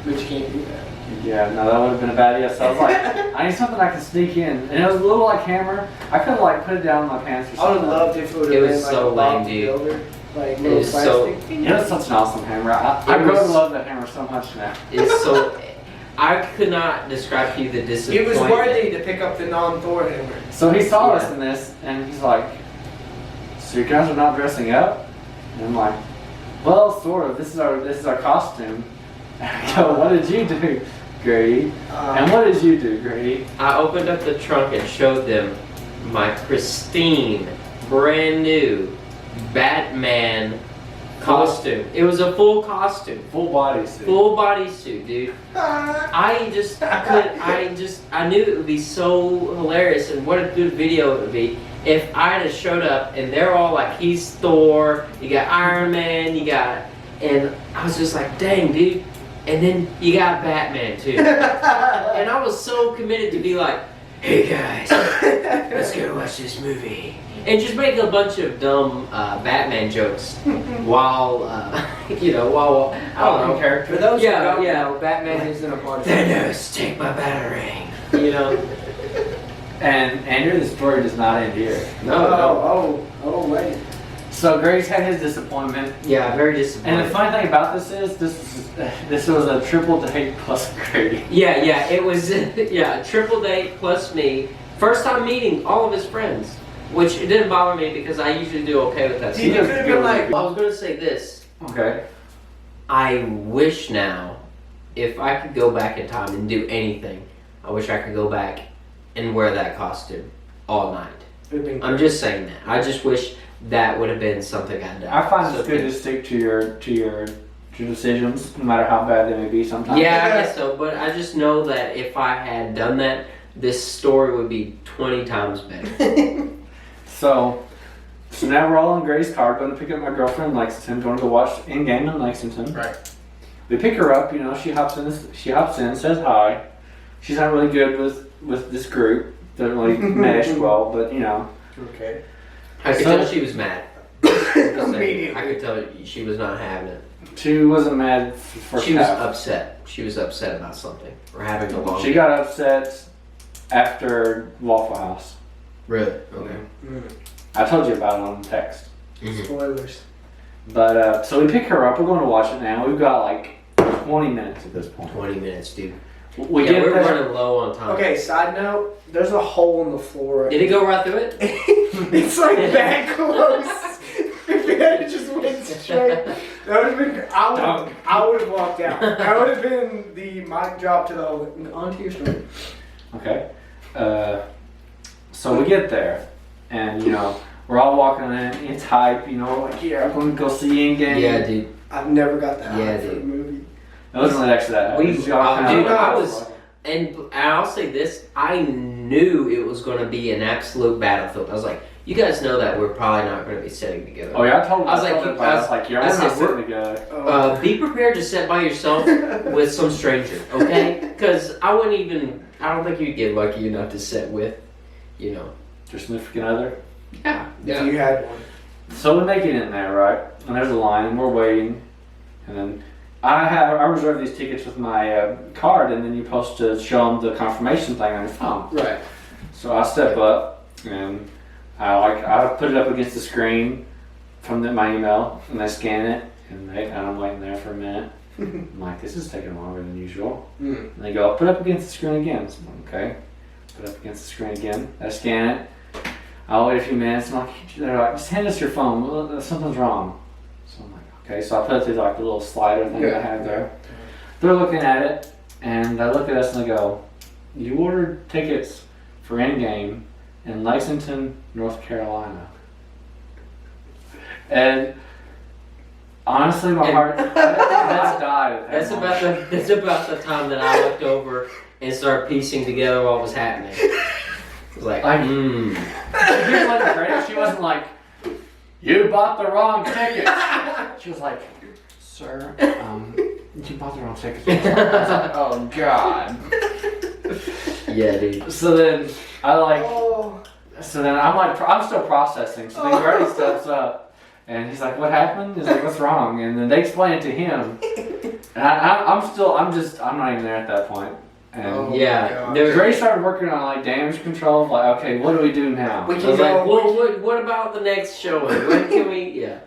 But you can't do that. Yeah, no, that would have been a bad idea. So I was like, I need something I can sneak in, and it was a little like hammer. I could have like put it down in my pants or I would something. have loved if it would It have was been like so a Bob lame, dude. Builder, like It little was so- plastic. It was such an awesome hammer. I It grow to was- love that hammer so much now. It's so. I could not describe to you the It disappointment. was worthy to pick up the non-Thor hammer. So he saw Yeah. us in this, and he's like, "So you guys are not dressing up?" And I'm like, "Well, sort of. This is our costume." And I go, "What did you do, Grady? And what did you do, Grady?" I opened up the trunk and showed them my pristine, brand new Batman costume. It was a full costume. Full body suit. Full bodysuit, dude. I knew it would be so hilarious, and what a good video it would be if I had showed up and they're all like, he's Thor, you got Iron Man, and I was just like, dang, dude. And then you got Batman too. And I was so committed to be like, hey guys, let's go watch this movie. And just make a bunch of dumb Batman jokes while, I don't know. For those who Yeah, don't yeah. know, Batman isn't a part of Thanos, take my batarang. You know? And Andrew, the story does not end here. No. Oh, wait. So Grady's had his disappointment. Yeah, very And disappointed. the funny thing about this is, this was a triple date plus Grady. Yeah, it was, triple date plus me. First time meeting all of his friends. Which it didn't bother me because I usually do okay with that You stuff. could have been like, I was going to say this. Okay. I wish now, if I could go back in time and do anything, I wish I could go back and wear that costume all night. I'm just saying that. I just wish that would have been something I'd done. I find So it's good to stick to your decisions, no matter how bad they may be sometimes. Yeah, I guess so. But I just know that if I had done that, this story would be 20 times better. So now we're all in Grady's car, going to pick up my girlfriend in Lexington, going to go watch Endgame in Lexington. Right. We pick her up, she hops in, says hi. She's not really good with this group. Doesn't really mesh well, but Okay. I could tell she was mad. Immediately. I could tell she was not having it. She wasn't mad for She was half. upset. She was upset about something. We're having a long. She got upset after Waffle House. Really? Okay. I told you about it on text. Spoilers. But so we pick her up. We're going to watch it now. We've got like 20 minutes at this point. 20 minutes, dude. We Yeah, get we're there. running low on time. Okay, side note, there's a hole in the floor. Did it go right through it? It's like that close. If it had just went straight, that would have been. I would have walked out. That would have been the mic drop to the whole. Onto your story. Okay. So we get there, and we're all walking in. It's hype, like yeah, I'm going to go see Endgame. Yeah, dude. I've never got that Yeah, hype for a dude. movie. It wasn't really actually that. We- It was all dude, kind of I was- And I'll say this, I knew it was going to be an absolute battlefield. I was like, you guys know that we're probably not going to be sitting together. Oh yeah, I told him. I was like, yeah, I we're said, not sitting together. Be prepared to sit by yourself with some stranger, okay? Because I don't think you'd get lucky enough to sit with, Your significant other. Yeah. If you had one. So we make it in there, right? And there's a line, and we're waiting. And then I reserved these tickets with my card, and then you're supposed to show them the confirmation thing on your phone. Right. So I step up, and I put it up against the screen from my email, and they scan it, and I'm waiting there for a minute. I'm like, this is taking longer than usual. And they go, put up against the screen again. So I'm like, okay. Put up against the screen again. I scan it. I'll wait a few minutes. They're like, just hand us your phone. Well, something's wrong. So I'm like, okay. So I put it through like the little slider thing I have there. They're looking at it, and they look at us and they go, you ordered tickets for Endgame in Lexington, North Carolina. And honestly, my heart that's died. At that moment. That's about the time that I looked over and started piecing together what was happening. It was like, Here's what the greatest. She wasn't like, you bought the wrong ticket. She was like, sir, you bought the wrong ticket. I was like, oh God. Yeah, dude. So then I'm still processing. So then Grady steps up and he's like, what happened? He's like, what's wrong? And then they explain it to him. And I'm not even there at that point. And Grady started working on like damage control. Like, okay, what do we do now? We I can was go. like, well, what about the next showing? When can we? Yeah.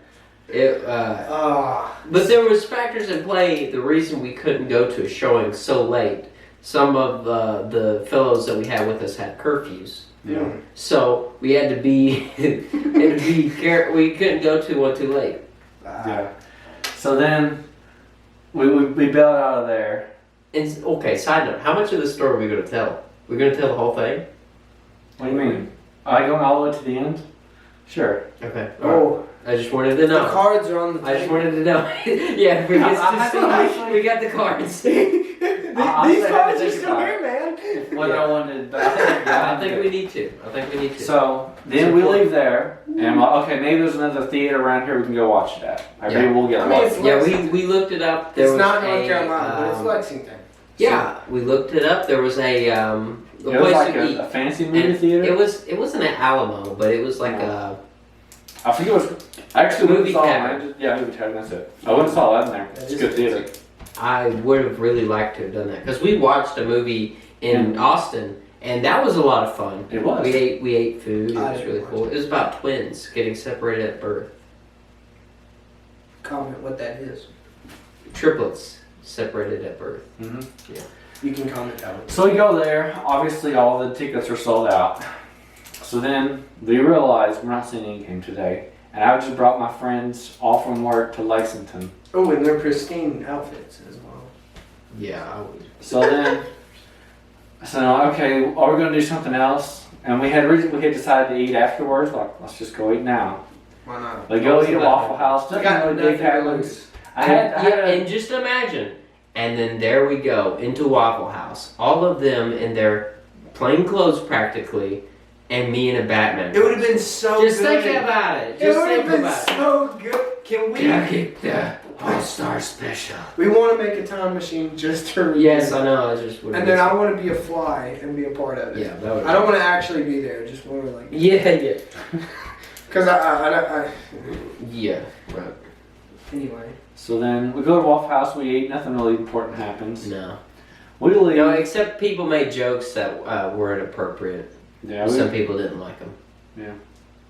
But there was factors in play. The reason we couldn't go to a showing so late. Some of the fellows that we had with us had curfews. Yeah. So we had to be careful. We couldn't go to one too late. Yeah. So then we bailed out of there. And okay, side note, how much of the story are we going to tell? We're going to tell the whole thing? What do you mean? Are I going all the way to the end? Sure. Okay. Oh, I just wanted to know. the cards are on the table. I just wanted to know. Yeah, we got the cards. These cards are still here, man. Whether I wanted, but I think we need to. So then we leave there, and I'm like, okay, maybe there's another theater around here we can go watch it at. Maybe we'll get lost. Yeah, we looked it up. There It's was not North Carolina, but it's Lexington. Yeah, we looked it up. There was a It was like a fancy movie theater. It wasn't an Alamo, but it was like a. I think it was actually Movie cabin. Movie cabin. That's it. I went and saw that in there. It's a good theater. I would have really liked to have done that because we watched a movie in Austin, and that was a lot of fun. It was. We ate food. It was really cool. It was about twins getting separated at birth. Comment what that is. Triplets separated at birth. Mm-hmm. Yeah. You can comment that one. So we go there. Obviously, all the tickets are sold out. So then we realize we're not seeing Endgame today, and I just brought my friends all from work to Lexington. Oh, and they're pristine outfits as well. Yeah, I would. So then, okay, are we gonna do something else? And we had decided to eat afterwards. Like, let's just go eat now. Why not? We go eat at Waffle House. You got Nothing really big nothing to happens. lose. And just imagine. And then there we go into Waffle House. All of them in their plain clothes practically, and me in a Batman. It would have been so Just good. think about it. It Just would have think been about it. so good. Can we? The All-Star Special. We want to make a time machine just to review Yes, it. I know. I just would. And then I want to be a fly and be a part of it. Yeah, that would. I don't want to actually be there. I just want to like. Yeah. Because I. Yeah. Right. Anyway. So then we go to Waffle House. We eat. Nothing really important happens. No. We leave. No, except people made jokes that were inappropriate. Yeah. Some people didn't like them. Yeah.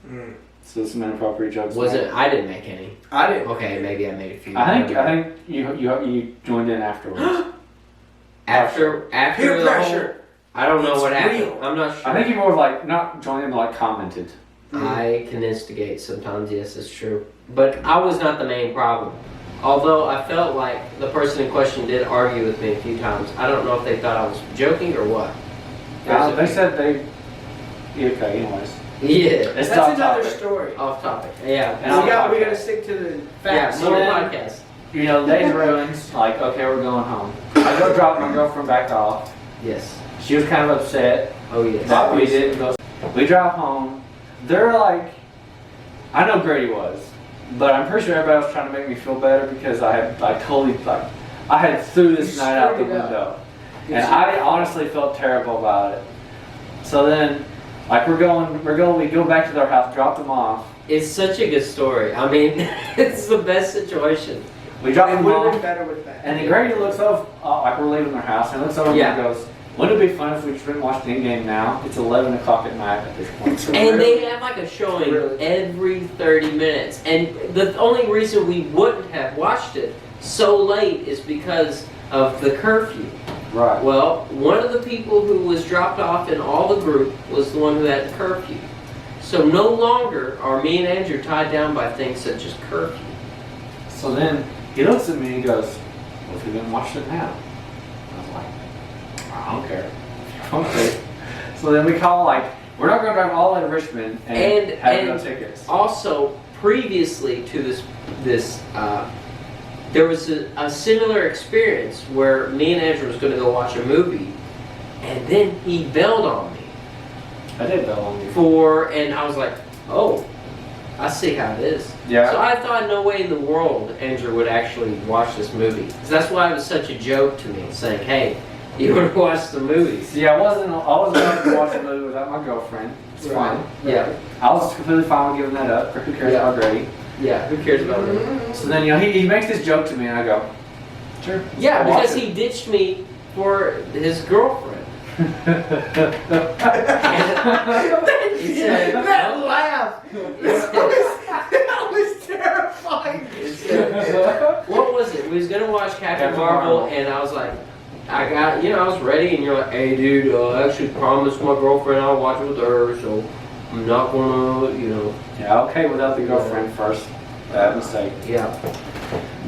Mm. So some inappropriate jokes. I didn't make any. I didn't. Okay, maybe I made a few. I think you joined in afterwards. After Peer the whole- pressure. I don't know It's what happened. real. I'm not sure. I think he more of like not joined in, but like commented. I can instigate sometimes, yes, it's true. But I was not the main problem. Although I felt like the person in question did argue with me a few times. I don't know if they thought I was joking or what. They said they. Yeah, okay, anyways. Yeah. It's That's off another topic. story. Off topic. Yeah. And We I'll- gotta stick to the Yeah, facts. more then- podcast. You know, the day's ruins. Like, okay, we're going home. I go drop my girlfriend back off. Yes. She was kind of upset Oh, yes. that we didn't go. We drive home. They're like, I know Grady was, but I'm pretty sure everybody was trying to make me feel better because I had I had threw this You night out the screwed it up. window, Good and shit. I honestly felt terrible about it. So then, like we go back to their house, drop them off. It's such a good story. I mean, it's the best situation. We drop It them would have been off, better with that. and then Grady looks over, like we're leaving their house, and looks over Yeah. and goes, "Wouldn't it be fun if we didn't watch the endgame now? It's 11 o'clock at night at this point." And they have like a showing Really? every 30 minutes. And the only reason we wouldn't have watched it so late is because of the curfew. Right. Well, one of the people who was dropped off in all the group was the one who had curfew. So no longer are me and Andrew tied down by things such as curfew. So then he looks at me and he goes, "What if we didn't watch it now?" I was like, "I don't care." Okay. So then we call we're not going to drive all the way to Richmond and have no tickets. Also, previously to this, there was a similar experience where me and Andrew was going to go watch a movie, and then he bailed on me I did bail on you. and I was like, oh, I see how it is. Yeah. So I thought no way in the world Andrew would actually watch this movie. 'Cause that's why it was such a joke to me, saying, hey, you want to watch the movies? See, I wasn't going to watch a movie without my girlfriend. It's Right. fine. Yeah, I was completely fine with giving that up. Who cares Yeah. about Grady? yeah, who cares about it? So then, he makes this joke to me and I go, "Sure." Yeah, I'll watch because it. he ditched me for his girlfriend. He said, that laugh! That was terrifying! what was it? We was gonna watch Captain Captain Marvel, Marvel. and I was like, I was ready, and you're like, hey dude, I actually promised my girlfriend I'll watch it with her, so I'm not gonna, Yeah, okay, without the girlfriend first. Bad mistake. yeah.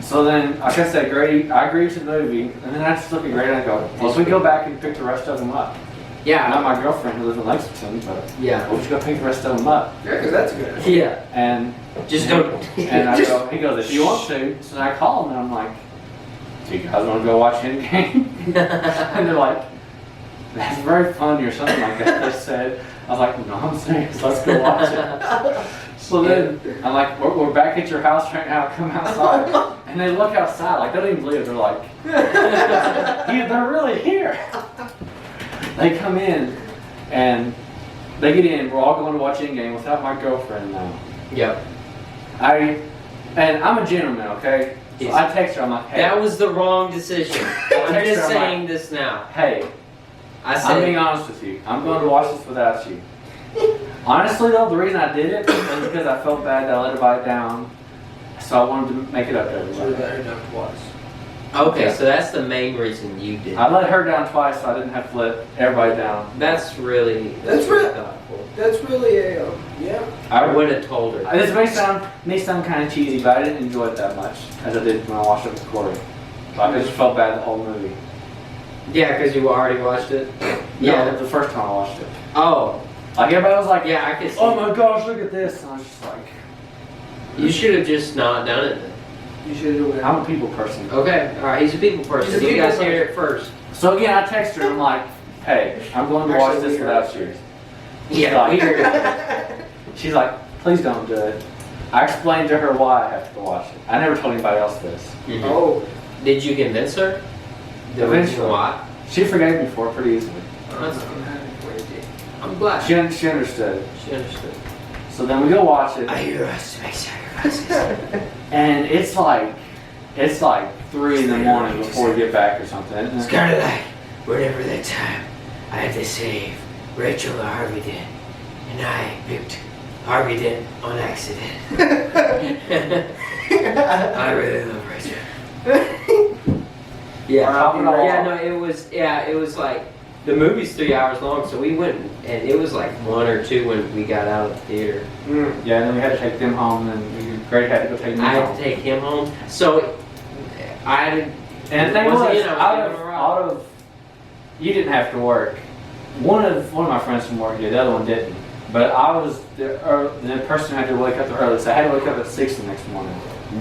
So then, like I said, Grady, I agreed to the movie, and then I just look at Grady and I go, well, if we go back and pick the rest of them up. Not Yeah, my girlfriend who lives in Lexington, but yeah, we should go pick the rest of them up. Yeah, because that's good. idea. yeah. And Just don't. and I go, he goes, if you want to. So then I call him and I'm like, do you guys want to go watch Endgame? And they're like, that's very funny or something like that. They said, I was like, no, I'm serious. Let's go watch it. So then I'm like, we're back at your house right now. Come outside. And they look outside, like they don't even believe it. They're like, yeah, they're really here. They come in and they get in. We're all going to watch Endgame without my girlfriend now. Yep. And I'm a gentleman, okay? So Yes. I text her. I'm like, hey, That was the wrong decision. I'm Text just her, I'm saying this now. hey, I I'm being said, honest with you. I'm going to watch this without you. Honestly, though, the reason I did it was because I felt bad that I let everybody down. So I wanted to make it up to Should have everybody. let her down twice. okay, Yeah. so that's the main reason you did. I let her down twice, so I didn't have to let everybody down. That's really thoughtful. That's really a, yeah. I would have told her. This may sound kind of cheesy, but I didn't enjoy it that much as I did when I watched it with Corey. Like, I just felt bad the whole movie. Yeah, because you already watched it. No, Yeah. the first time I watched it. Oh, Like everybody was like, yeah. I could see. oh my gosh, look at this. And I was just like, You should have just not done it then. You should have done I'm a people person. Okay, all right. He's a people person. He's a You people guys heard it first. So again, I text her and I'm like, hey, I'm going to watch Actually, this we without heard you. Yeah, Like- we heard it. She's like, please don't do it. I explained to her why I have to go watch it. I never told anybody else this. Mhm. Oh, Did you convince her? The Eventually. reason why? She forgave me for it pretty easily. That's- I'm happy for you, Dick. I'm glad. She understood. She understood. So then we go watch it, hear us to make sacrifices. and it's like 3 in the morning before we get back or something. isn't it? kind of like whenever that time I had to save Rachel or Harvey Dent, and I picked Harvey Dent on accident. I really love Rachel. Yeah, Top it all yeah, off. no, it was like, the movie's 3 hours long, so we went, and it was like 1 or 2 when we got out of the theater. Yeah, and then we had to take them home, and Greg had to go take me I home. had to take him home, so I had to, And the thing once was, again, I was out of, you didn't have to work. One of my friends from work did, the other one didn't. But I was the person who had to wake up early, so I had to wake up at 6 the next morning.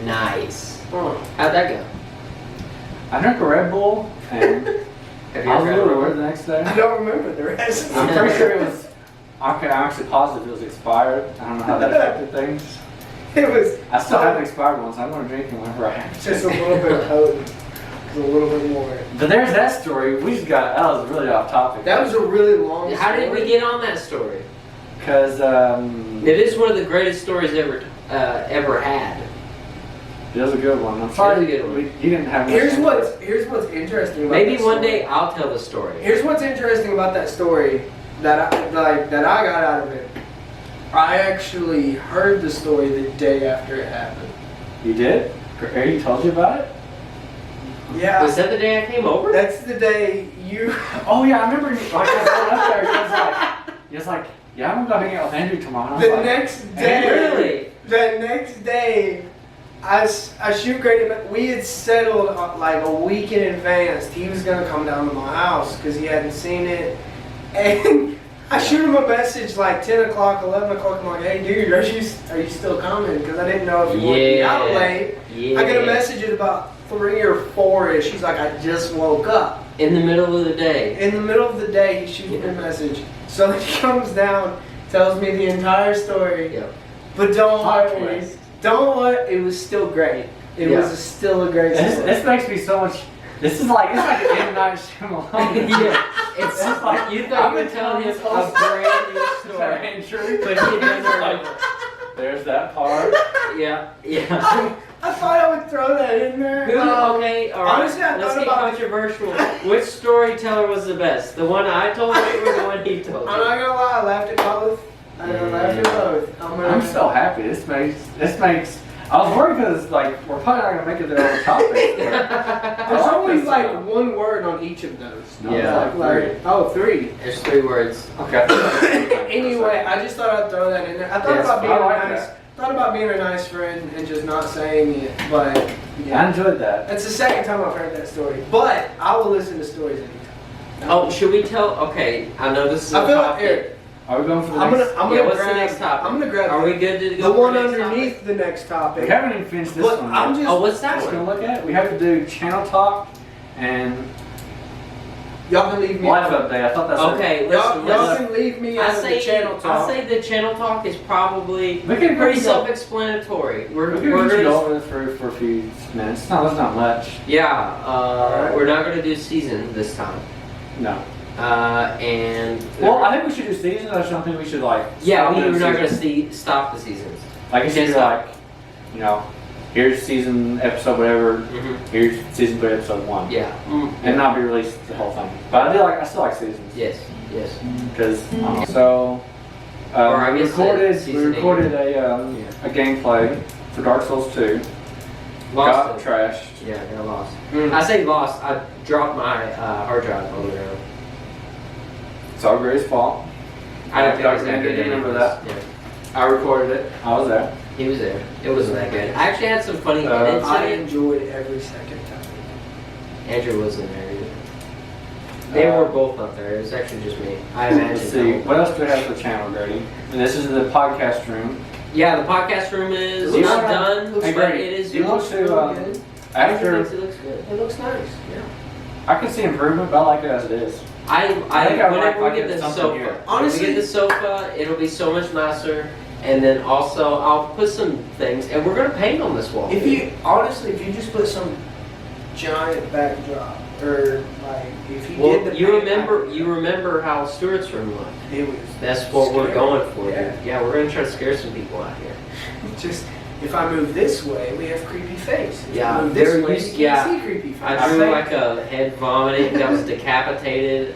nice. How'd that go? I drank a Red Bull, and Have you I was a ever little had worried the next day. I don't remember the rest. I'm pretty sure it was. Okay, I'm actually positive it was expired. I don't know how that affected things. It was I still have expired ones. I'm going to drink them whenever I have to. just a little bit potent. Just a little bit more. But there's that story. We just got. That was really off topic. That was a really long How did story. we get on that story? Because It is one of the greatest stories ever had. it was a good one. I'm sorry It is a good one. you didn't have. much Here's input. what's interesting about Maybe that one story. day I'll tell the story. Here's what's interesting about that story that I got out of it. I actually heard the story the day after it happened. You did? He told you about it? Yeah. Was that the day I came over? That's the day you. Oh yeah, I remember. Like I was going up there. He was like, yeah, I'm gonna go hang out with Andrew tomorrow. And I was The like, next day. Really? The next day, I shoot Grady. We had settled like a week in advance. He was gonna come down to my house because he hadn't seen it, and I shoot him a message like 10 o'clock, 11 o'clock. I'm like, hey dude, are you still coming? Because I didn't know if you wanted to be out late. Yeah. I get a message at about 3 or 4ish. He's like, I just woke up. In the middle of the day. In the middle of the day, he shoots me a message. So he comes down, tells me the entire story. Yep. But don't Hot worry. twist. Don't worry. It was still great. It Yeah. was still a great story. This makes me so much. This is like an M. Night Shyamalan. Yeah. It's It's like you thought you I've were been telling telling us this a whole brand new story. story. True. But he doesn't like, there's that part. Yeah, yeah. I thought I would throw that in there. Who, okay, alright. honestly, I Let's thought get about- controversial. Which storyteller was the best? The one I told you or the one he told I'm you? not gonna lie. I laughed at both. I laughed at both. I'm so happy. This makes. I was worried because like we're probably not gonna make it there on the topic. There's always like one word on each of those. No, Yeah. like Oh, 3. There's 3 words. Okay. Anyway, I just thought I'd throw that in there. I thought Yes, about being I like a nice. that. Thought about being a nice friend and just not saying it, but I yeah. enjoyed that. That's the second time I've heard that story. But I will listen to stories anytime. Oh, should we tell? Okay, I know this is a I feel like topic. here. Are we going for the I'm next? gonna Yeah, what's grab. the next topic? I'm gonna grab. Are we good to the go? for one the next underneath topic? the next topic? We haven't even finished this But one. I'm yet. just. Oh, what's that Just one? gonna look at it. We have to do channel talk and Y'all can leave me. life update. I thought that's Okay, Y'all let's. can leave me I out of the say channel talk. I say the channel talk is probably We can pretty go- self-explanatory. We're We're gonna gonna. go over this for a few minutes. No, that's not much. Yeah, Alright. we're not gonna do season this time. No. And Well, I think we should do seasons. I just don't think we should like. yeah, stop we're doing not gonna seasons. stop the seasons. Like it should be Just like, you know, here's season episode whatever. Mm-hmm. Here's season 3 episode 1. Yeah. And not be released the whole thing. But I still like seasons. Yes. Yes. Because so Or I we guess recorded season a gameplay for Dark Souls 2. Lost Got it. trashed. Yeah, got lost. Mm. I say lost. I dropped my hard drive on the ground. It's all Gray's fault. I don't think it was that Andrew, good. do you remember anyways. that? Yeah. I recorded it. I was there. He was there. It wasn't that good. I actually had some funny edits I in it. enjoyed every second of it. Andrew wasn't there either. They were both not there. It was actually just me. I imagine. Let's see. What else do we have for the channel, Grady? And this is the podcast room. Yeah, the podcast room is It looks not like- done, looks but great. it is. You It look looks to really good. after. it looks good. It looks nice. Yeah. I can see improvement, but I like it as it is. I think I whenever like we get it the something sofa, here. when Honestly- we get the sofa, it'll be so much nicer. And then also, I'll put some things, and we're gonna paint on this wall. If you honestly, if you just put some giant backdrop, or like if you well, did the you paint remember, backdrop, you remember how Stuart's room looked. it was That's what we're scary. going for. Yeah. Dude. Yeah, we're gonna try to scare some people out here. just. If I move this way, we have creepy face. If Yeah, I move this very way, used- you can't yeah. see creepy face. I drew think- like a head vomiting that was decapitated.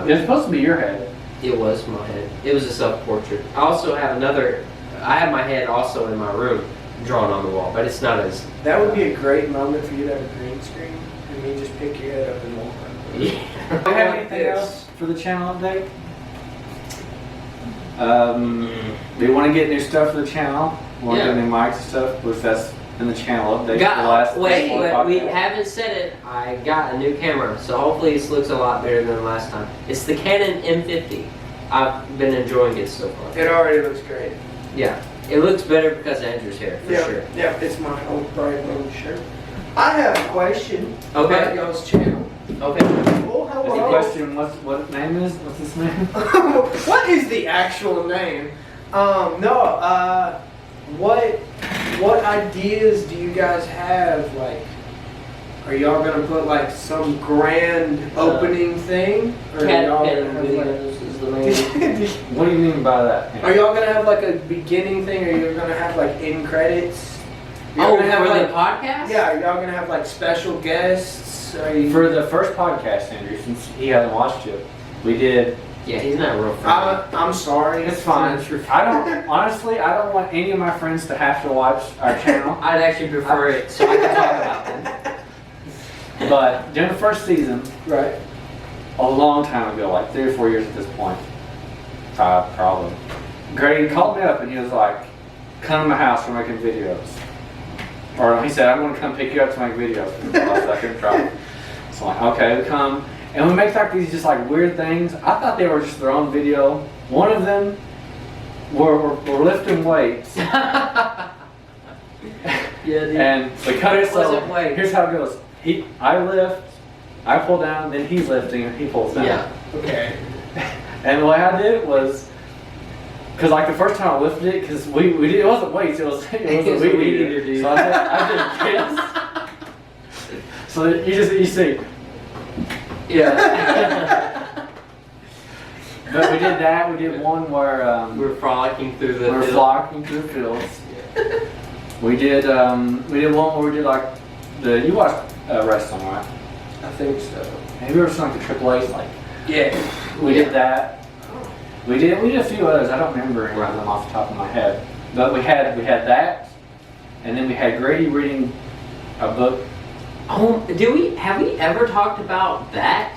It's supposed to be your head. It was my head. It was a self-portrait. I also have another. I have my head also in my room, drawn on the wall, but it's not as. That would be a great moment for you to have a green screen and and you just pick your head up and walk around. Yeah. Do you have anything else for the channel update? Do you want to get new stuff for the channel? Want to Yeah. get new mics and stuff? Which that's in the channel update for the last wait, podcast. we haven't said it. I got a new camera, so hopefully this looks a lot better than last time. It's the Canon M50. I've been enjoying it so far. It already looks great. Yeah, it looks better because of Andrew's hair, for Yeah, sure. yeah, it's my old bright little shirt. I have a question Okay. about y'all's channel. Okay. Oh, Is the hello. question what name is? What's this name? What is the actual name? What ideas do you guys have? Like, are y'all gonna put like some grand opening thing, or are Cat y'all pen gonna have like? videos is the main. What do you mean by that? Are y'all gonna have like a beginning thing, or you're gonna have like end credits? You're Oh, gonna have, for like, the podcast? Yeah, are y'all gonna have like special guests? Are you? For the first podcast, Andrew, since he hasn't watched it, we did. Yeah, he's not real friendly. I'm sorry. It's fine. I don't want any of my friends to have to watch our channel. I'd actually prefer it so I can talk about them. But during the first season, Right. a long time ago, like 3 or 4 years at this point, 5 probably, Grady called me up and he was like, "Come to my house, we're making videos." Or he said, "I'm going to come pick you up to make videos." I couldn't drive. So I'm like, okay, we come. And we make like these just like weird things. I thought they were just their own video. One of them were lifting weights. Yeah, dude. And we cut it so Wasn't weight. here's how it goes. I lift, I pull down, then he's lifting and he pulls down. Yeah. Okay. And the way I did it was, because like the first time I lifted it, because we did, it wasn't weights, it was a weed eater, dude. So I did this. So you see. Yeah. But we did that. We did one where We're frolicking through the we're field. flocking through the fields. We did one where we did like you watched wrestling, right? I think so. Have you ever seen like the Triple H like? Yeah. We did that. We did a few others. I don't remember any of them off the top of my head. But we had that, and then we had Grady reading a book. Oh, have we ever talked about that?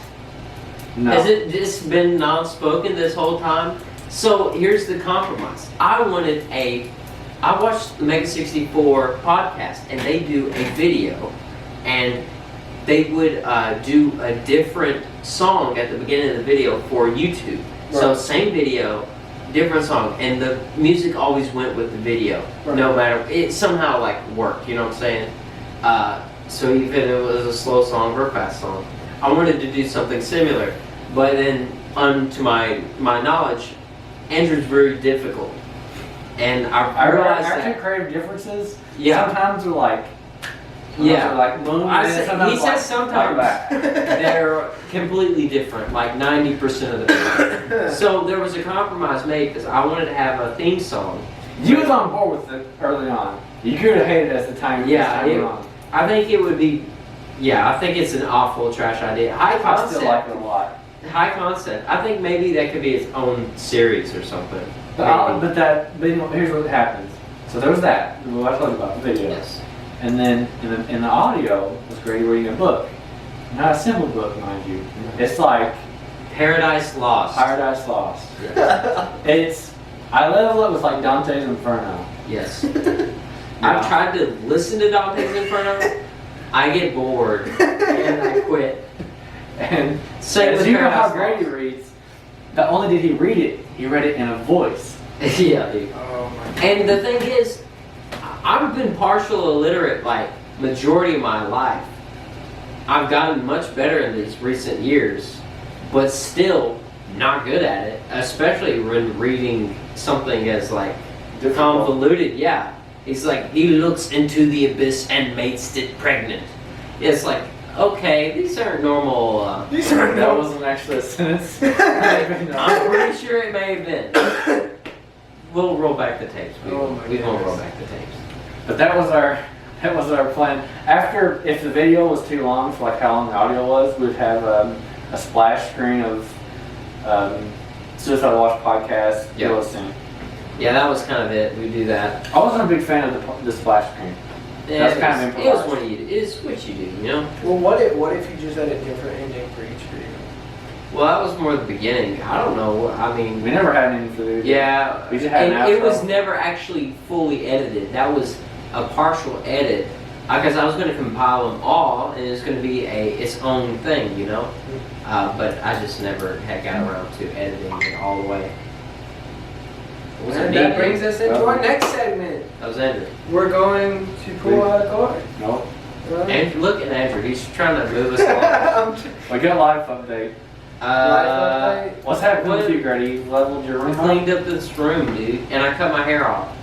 No. Has it just been non-spoken this whole time? So here's the compromise. I watched the Mega 64 podcast, and they do a video, and they would do a different song at the beginning of the video for YouTube. So Right. same video, different song, and the music always went with the video. Right. No matter, it somehow like worked, you know what I'm saying? So even if it was a slow song or a fast song, I wanted to do something similar. But then, to my knowledge, Andrew's very difficult, and I realized Our two that. creative differences. Yeah. Sometimes they're like. Yeah. They're like boom. I and then said- sometimes he like, says sometimes. like that. They're completely different, like 90% of the time. So there was a compromise made because I wanted to have a theme song. You was on board with it early on. You could have hated it as the time. Yeah, went on. I think it would be. Yeah, I think it's an awful trash idea. High I concept. still like it a lot. High concept. I think maybe that could be its own series or something. But, Maybe. but you know, here's what happens. So there was that. What I told you about the video. Yes. And then in the audio was Grady reading a book. Not a simple book, mind you. It's like Paradise Lost. Paradise Lost. I level it with like Dante's Inferno. Yes. Yeah. I've tried to listen to Dante's Inferno. I get bored and I quit. And Same as with you know how Paradise Grady reads, not only did he read it, he read it in a voice. Yeah, dude. Oh my. And the thing is, I've been partial illiterate like majority of my life. I've gotten much better in these recent years, but still not good at it, especially when reading something as like convoluted. Yeah. He's like, he looks into the abyss and makes it pregnant. It's like, okay, these aren't normal. These are That wasn't actually a sentence. I'm pretty sure it may have been. We'll roll back the tapes. We Oh my won't roll goodness. back the tapes. But that was our plan. After, if the video was too long for like how long the audio was, we'd have a splash screen of Suicide Watch podcast. Yeah. Listening. Yeah, that was kind of it. We do that. I wasn't a big fan of the splash screen. That's kind of It was improvised. what you do, you know? Well, what if you just had a different ending for each video? Well, that was more the beginning. I don't know. I mean, We never had any food. yeah, We just had an and it outro. was never actually fully edited. That was a partial edit because I was going to compile them all, and it's going to be its own thing, you know. But I just never had got around to editing it all the way. What was And it, that me? brings us into our next segment. That was Andrew. We're going to pull out a card. Nope. Andrew, look at Andrew. He's trying to move us along. We got a life update. What's happening with you, Grady? You leveled your I room up? cleaned up this room, dude, and I cut my hair off.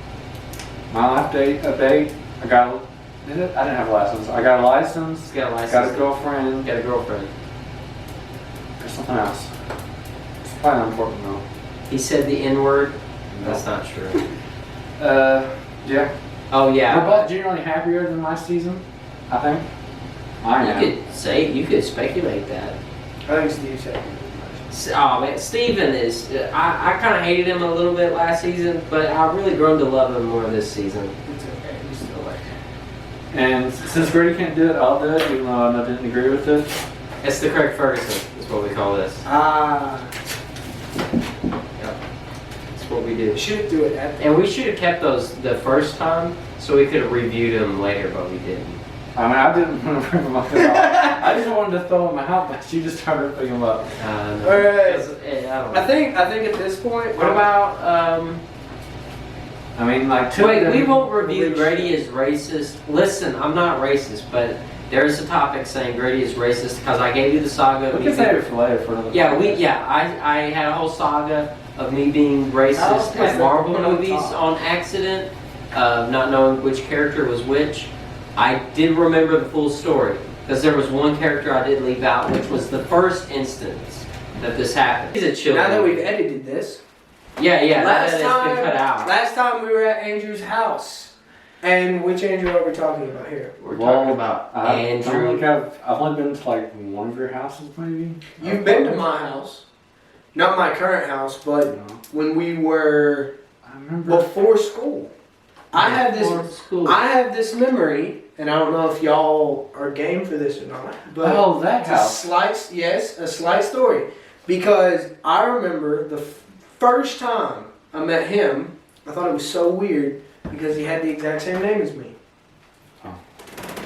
My life update. I didn't have a license. I got a license. He's got a license. Got a girlfriend. Got a girlfriend. There's something else. It's probably not important though. He said the N-word. That's not true. Yeah. Oh We're yeah. both generally happier than last season, I think. I am. You could speculate that. I think Steve said it. Oh man, Steven is. I kind of hated him a little bit last season, but I've really grown to love him more this season. It's okay. We still like it. And since Grady can't do it, I'll do it, even though I didn't agree with it. It's the Craig Ferguson. Is what we call this. Yep. That's what we do. We should do it at the And we should have kept those the first time, so we could have reviewed them later, but we didn't. I mean, I didn't want to bring them up at all. I just wanted to throw them out, but you just started picking them up. No, All right. 'cause, I don't know. I think at this point. What about I mean, like, two of Wait, them- we won't review Which- Grady as racist. Listen, I'm not racist, but there's a topic saying Grady is racist because I gave you the saga of We me can save it for later for another. podcast. I had a whole saga of me being racist at Marvel movies on accident, not knowing which character was which. I did remember the full story because there was one character I did leave out, which was the first instance that this happened. He's a chill. Now that dude. we've edited this. Yeah, that Last has time, been cut out. last time we were at Andrew's house. And which Andrew are we talking about here? We're Well, talking about I Andrew. don't think I've only been to like one of your houses, maybe. You've been to my house. Not my current house, but No. when we were I remember. before school. I have Before this school. I have this memory, and I don't know if y'all are game for this or not. But Oh, that it's a house. slight story. Because I remember the first time I met him, I thought it was so weird because he had the exact same name as me. I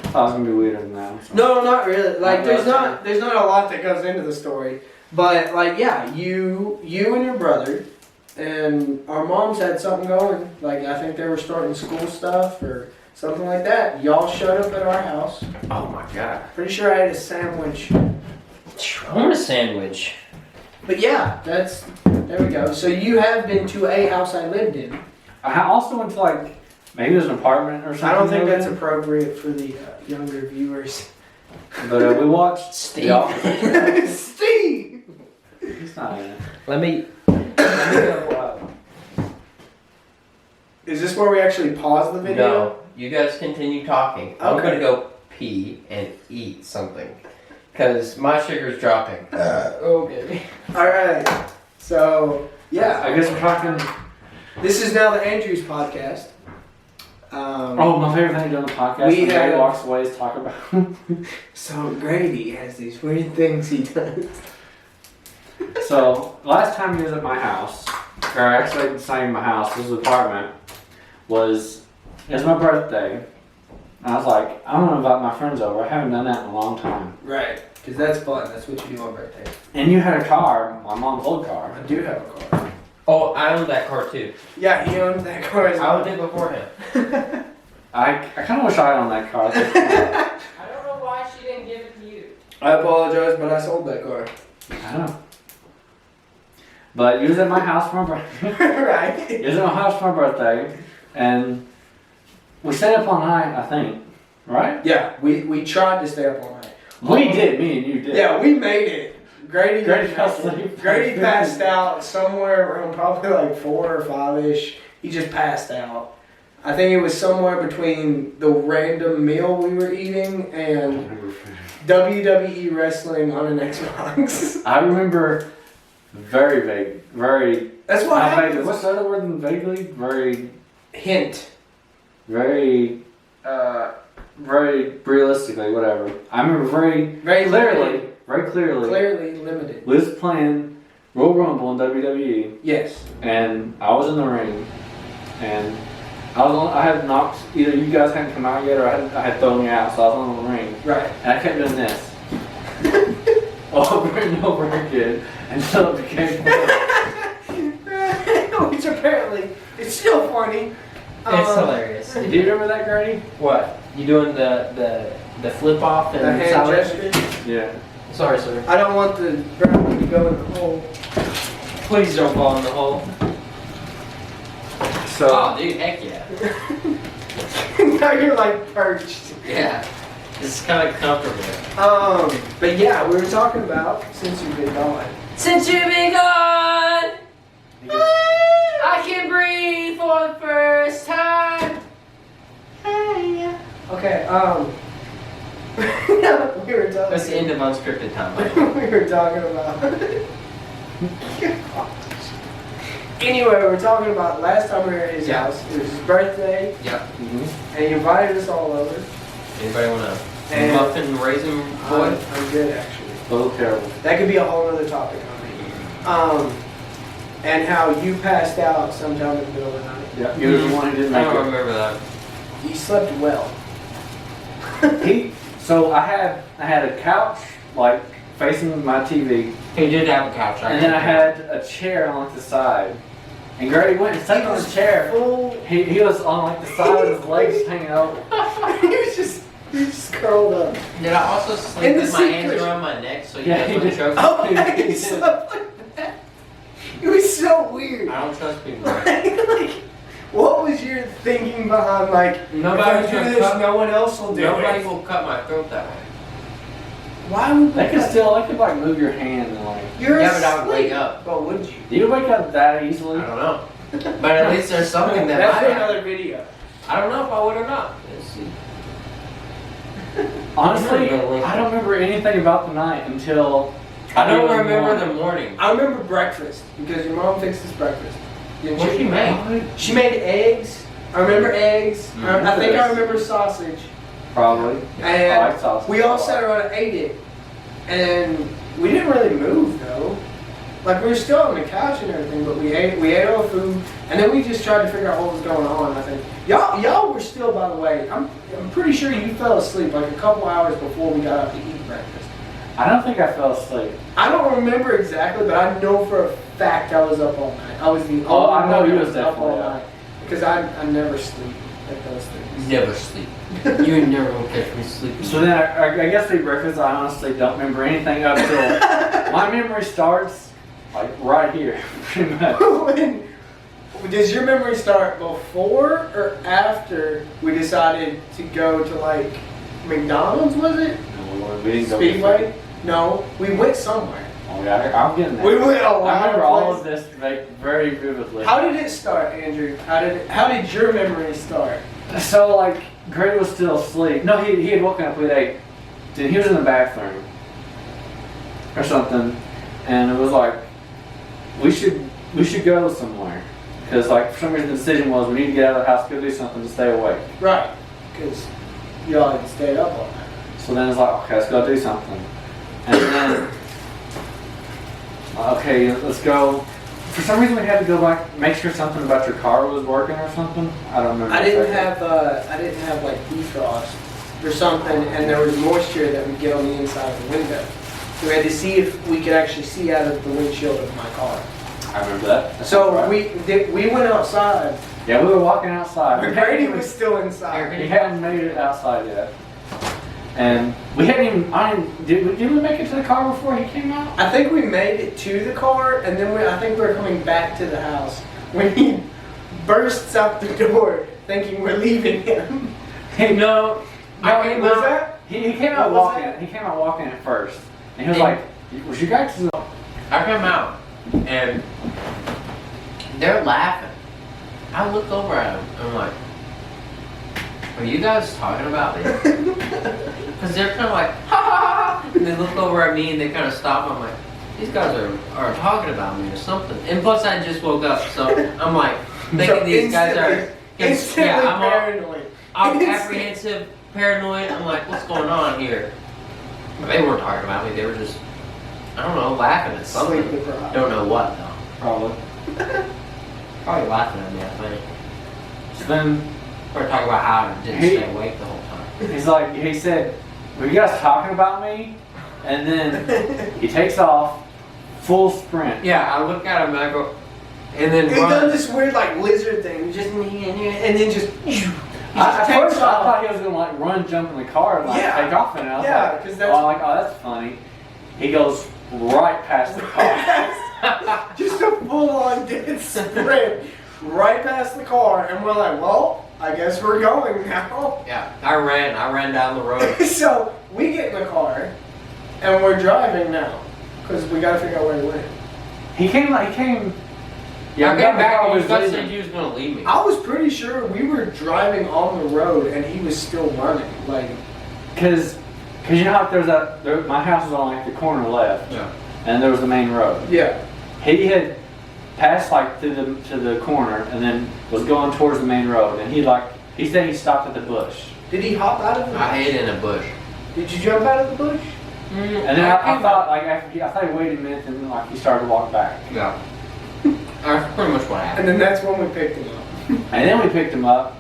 thought it was gonna be weirder than that. I'm sorry. No, not really. Like Okay. there's not a lot that goes into the story. But like yeah, you and your brother and our moms had something going. Like I think they were starting school stuff or something like that. Y'all showed up at our house. Oh my god. Pretty sure I ate a sandwich. I want a sandwich. But yeah, there we go. So you have been to a house I lived in. I also went to like maybe it was an apartment or something. I don't think over that's there. appropriate for the younger viewers. But we watched Steve. The Office. Steve! He's not in it. Let me go. Is this where we actually pause the video? No, you guys continue talking. I'm Okay. gonna go pee and eat something. Because my sugar's dropping. Okay. Alright. So, yeah. I guess we're talking. This is now the Andrews podcast. Oh, my favorite thing to do on the podcast. We when Grady have- walks away is talk about. So Grady has these weird things he does. So last time he was at my house, or actually it's not even my house, this was an apartment. It was my birthday. And I was like, I don't know about my friends over. I haven't done that in a long time. Right. Because that's fun. That's what you do on birthday. And you had a car, my mom's old car. I do have a car. Oh, I own that car too. Yeah, he owns that car as I well. owned it before him. I kind of wish I owned that car. I don't know why she didn't give it to you. I apologize, but I sold that car. I know. But you was at my house for my birthday. Right. You was at my house for my birthday. And we stayed up all night, I think. Right? Yeah, we tried to stay up all night. We did, me and you did. Yeah, we made it. Grady fell asleep. Grady passed out somewhere around probably like 4 or 5-ish. He just passed out. I think it was somewhere between the random meal we were eating and WWE wrestling on an Xbox. I remember very vague, very. That's what not vaguely. happens. What's the other word than vaguely? Very, Hint. very. very realistically, whatever. I remember very clearly, limited. we was playing Royal Rumble in WWE, Yes. and I was in the ring, and I had knocked, either you guys hadn't come out yet, or I had thrown you out, so I was on the ring, Right. and I kept doing this. Over and over again until it became funny. Which apparently it's still funny. It's hilarious. Do you remember that, Grady? What? You doing the flip off and The hand salad? gesture. Yeah. Sorry, sir. I don't want the brown to go in the hole. Please don't fall in the hole. So. Oh, dude, heck yeah. Now you're like perched. Yeah. It's kind of comfortable. But yeah, we were talking about since you've been gone. Since you've been gone, I can breathe for the first time. Hey. Okay, we were talking. That's the end of unscripted time. We were talking about. Anyway, we were talking about last time we were at his house. It was his birthday, Yep. Mm-hmm. and he invited us all over. Anybody want a And- muffin raisin boy? I'm good actually. A little terrible. That could be a whole other topic on me. And how you passed out sometime in the middle of the night. Yeah. You were the one who didn't I make don't it. remember that. You slept well. So I had a couch like facing my TV, He did have a couch. and then I had a chair on the side. And Grady went and sat on the chair. Full. He was on like the side with his legs hanging over. He was just curled up. Did I also sleep In the with my seat hands cushion. around my neck so you Yeah, guys he wouldn't did. choke me? Oh, he slept like that. It was so weird. I don't trust people. Like, what was your thinking behind like? Nobody's if I do gonna this, cut- no one else will do Nobody it. will cut my throat that way. Why would They could like move your hand and like. You're Yeah, but I would asleep. wake up. But would you? Do you wake up that easily? I don't know. But at least there's something that That's might for happen. another video. I don't know if I would or not. Let's see. Honestly, I don't remember anything about the night until. I don't the remember morning. the morning. I remember breakfast because your mom fixed us breakfast. Didn't What you? she made? She made eggs. I remember eggs. I think I remember sausage. Probably. And I like sausage. we all sat around and ate it. And we didn't really move though. Like we were still on the couch and everything, but we ate all the food, and then we just tried to figure out what was going on. I think y'all were still, by the way. I'm pretty sure you fell asleep like a couple hours before we got up to eat breakfast. I don't think I fell asleep. I don't remember exactly, but I know for a fact I was up all night. I was the only Oh, I know one you that was up all definitely up. night because I never sleep at those things. Never sleep. You never will catch me sleeping. So then I guess the breakfast, I honestly don't remember anything up till my memory starts like right here, pretty much. Does your memory start before or after we decided to go to like McDonald's? Was it No, we didn't go Speedway? No, we went somewhere. Oh yeah, I'm getting there. We went a lot I remember of all of places. this very vividly. How did it start, Andrew? How did your memory start? So like Grady was still asleep. No, he had woken up with a. Dude, he was in the bathroom or something, and it was like we should go somewhere because like for some reason the decision was we need to get out of the house, go do something to stay awake. Right, because y'all had stayed up all night. So then it's like okay, let's go do something, and then okay, let's go. For some reason we had to go back, make sure something about your car was working or something. I don't remember. I didn't exactly. have like defrost or something, and there was moisture that would get on the inside of the window. So we had to see if we could actually see out of the windshield of my car. I remember that. That's So right. we went outside. Yeah, we were walking outside. But Grady was still inside. We hadn't made it outside yet. And we hadn't even, did we make it to the car before he came out? I think we made it to the car, and then I think we were coming back to the house when he bursts out the door thinking we're leaving him. No, I came Was out. that? he came out What was walking. that? He came out walking at first. And he was And- like, was you guys? I come out and they're laughing. I look over at them and I'm like, are you guys talking about me? Because they're kind of like, ha ha ha. And they look over at me and they kind of stop. I'm like, these guys are talking about me or something. And plus I just woke up, so I'm like thinking So these guys are. instantly Yeah, paranoid. I'm apprehensive paranoid. I'm like, what's going on here? They weren't talking about me. They were just, I don't know, laughing at something. Sleep deprived. Don't know what though. Probably. Probably laughing at me, I think. So then Or talking about how I didn't stay awake the whole time. he's like, he said, "Were you guys talking about me?" And then he takes off, full sprint. Yeah, I look at him and I go, and then He done this weird like lizard thing, just and then just. At first, I thought he was gonna like run, jump in the car, and like Yeah. take off in it. I was Yeah, like, 'cause oh, that's funny. He goes right past the car. Just a full-on dead sprint right past the car, and we're like, well, I guess we're going now. Yeah, I ran down the road. So we get in the car, and we're driving now, because we got to figure out where he went. He came. Yeah, I we got came in the back car, and we you was said leaving. you was gonna leave me. I was pretty sure we were driving on the road, and he was still running. Like, Cause you know how my house was on like the corner left, Yeah. and there was the main road. yeah. He had passed like to the corner, and then was going towards the main road, and he said he stopped at the bush. Did he hop out of the bush? I hid in a bush. Did you jump out of the bush? And then I thought like I thought he waited a minute, and like he started to walk back. Yeah. That's pretty much what And happened. then that's when we picked him up. And then we picked him up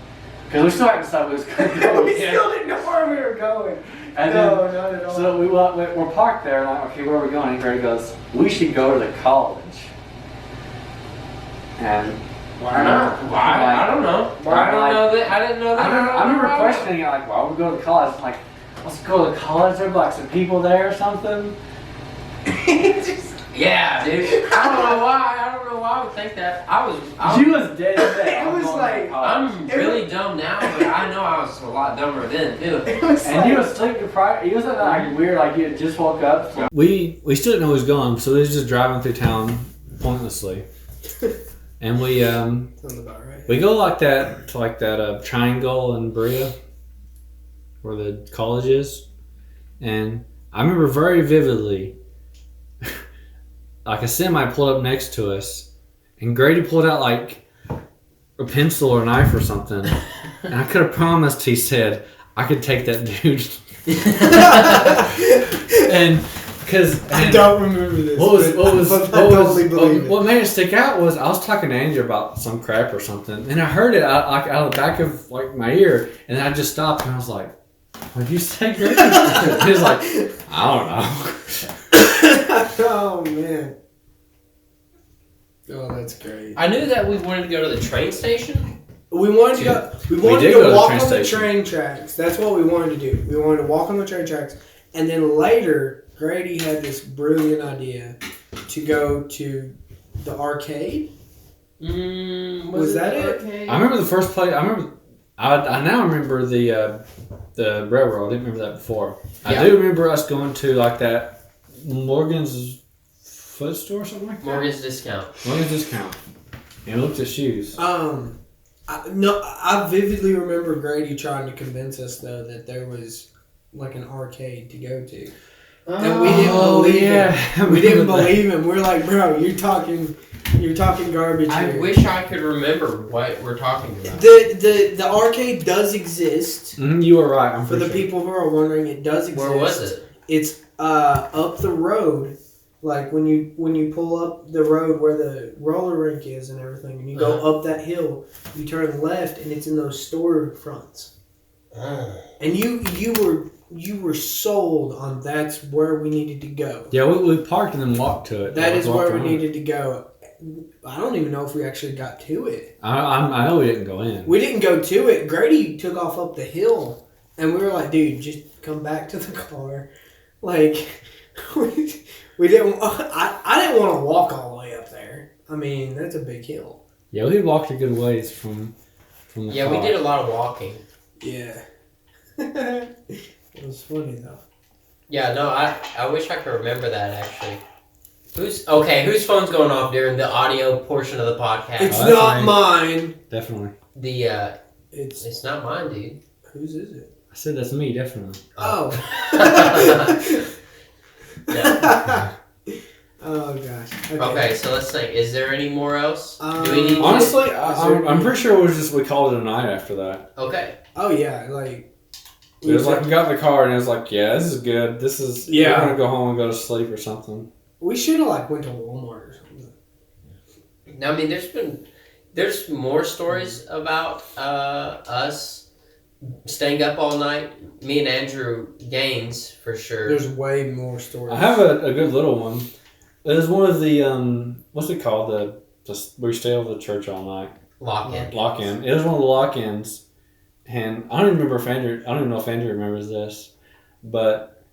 because we still hadn't decided where we was going to go. We still didn't know where we were going. And No, then, not at all. so we're parked there, and like, okay, where are we going? And Greg goes, we should go to the college. And Why not? Why? I don't know. I don't know that. I didn't know that. I remember questioning it, like, why would we go to college? Like, let's go to college. There'd be like some people there or something. Yeah, dude. I don't know why. I don't know why I would think that. You was dead set. It was like, I'm really dumb now, but I know I was a lot dumber then too. It was And like, you was sleep deprived. You was like weird, like you had just woke up. So. We still didn't know he was gone, so we was just driving through town pointlessly. And we sounds about right. we go like that to like that triangle in Berea, where the college is, and I remember very vividly, like a semi pulled up next to us, and Grady pulled out like a pencil or a knife or something, and I could have promised he said I could take that dude, and. I don't remember this. What made it stick out was I was talking to Andrew about some crap or something, and I heard it out of the back of like my ear, and I just stopped and I was like, "What did you say?" He was like, "I don't know." Oh man. Oh, that's great. I knew that we wanted to go to the train station. We wanted to go. We did wanted go to to the walk train on the station. train tracks. That's what we wanted to do. We wanted to walk on the train tracks, and then later, Grady had this brilliant idea to go to the arcade. Was that it? I remember the first place. I now remember the railroad. I didn't remember that before. Yeah. I do remember us going to like that Morgan's foot store or something like that. Morgan's Discount. Morgan's Discount. And we looked at shoes. I vividly remember Grady trying to convince us though that there was like an arcade to go to. And we didn't believe him. We didn't believe him. We're like, bro, you're talking garbage I here. wish I could remember what we're talking about. The arcade does exist. You were right. For the people who are wondering, it does exist. Where was it? It's up the road, like when you pull up the road where the roller rink is and everything, and you go up that hill, you turn left, and it's in those store fronts. And you were sold on that's where we needed to go. Yeah, we parked and then walked to it. That is where we needed to go. I don't even know if we actually got to it. I know we didn't go in. We didn't go to it. Grady took off up the hill, and we were like, dude, just come back to the car. Like, we didn't. I didn't want to walk all the way up there. I mean, that's a big hill. Yeah, we walked a good ways from the Yeah, car. we did a lot of walking. Yeah. It was funny though. Yeah, no, I wish I could remember that actually. Whose phone's going off during the audio portion of the podcast? It's not mine. Definitely. It's not mine, dude. Whose is it? I said that's me, definitely. Oh. Yeah. Oh gosh. Okay, so let's think. Is there any more else? Do we need Honestly, I'm pretty sure we called it a night after that. Okay. Oh yeah, like It was like we got in the car and it was like, yeah, this is good. We're gonna go home and go to sleep or something. We should have like went to Walmart or something. I mean, there's more stories about us staying up all night. Me and Andrew Gaines for sure. There's way more stories. I have a good little one. It was one of the what's it called? The where you stay over the church all night. Lock-in. Lock-in. It was one of the lock-ins, and I don't even remember if Andrew. I don't even know if Andrew remembers this, but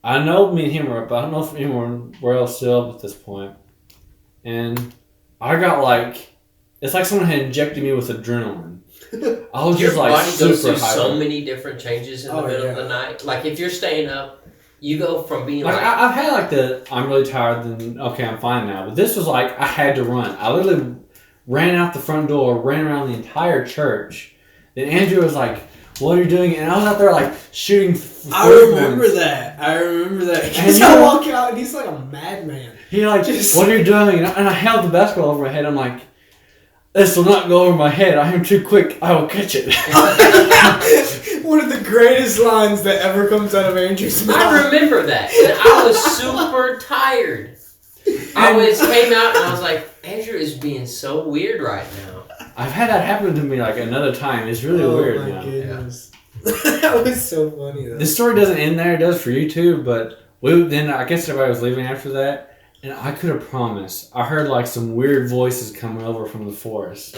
I know me and him were up. I don't know if anyone were else still up at this point, and I got like it's like someone had injected me with adrenaline. I was Your just like body goes super through hyper. so many different changes in the middle of the night. Like if you're staying up, you go from being Like I've had like I'm really tired, then okay, I'm fine now. But this was like I had to run. I literally ran out the front door, ran around the entire church. Then Andrew was like, "What are you doing?" And I was out there like shooting. I remember that. Because I walk out and he's like a madman. He like, "What are you doing?" And I held the basketball over my head. I'm like, "This will not go over my head. I am too quick. I will catch it." One of the greatest lines that ever comes out of Andrew's mouth. I remember that. And I was super tired. I came out and I was like, Andrew is being so weird right now. I've had that happen to me like another time. It's really weird. Oh my goodness. That was so funny though. The story doesn't end there. It does for you too. But then I guess everybody was leaving after that. And I could have promised. I heard like some weird voices coming over from the forest.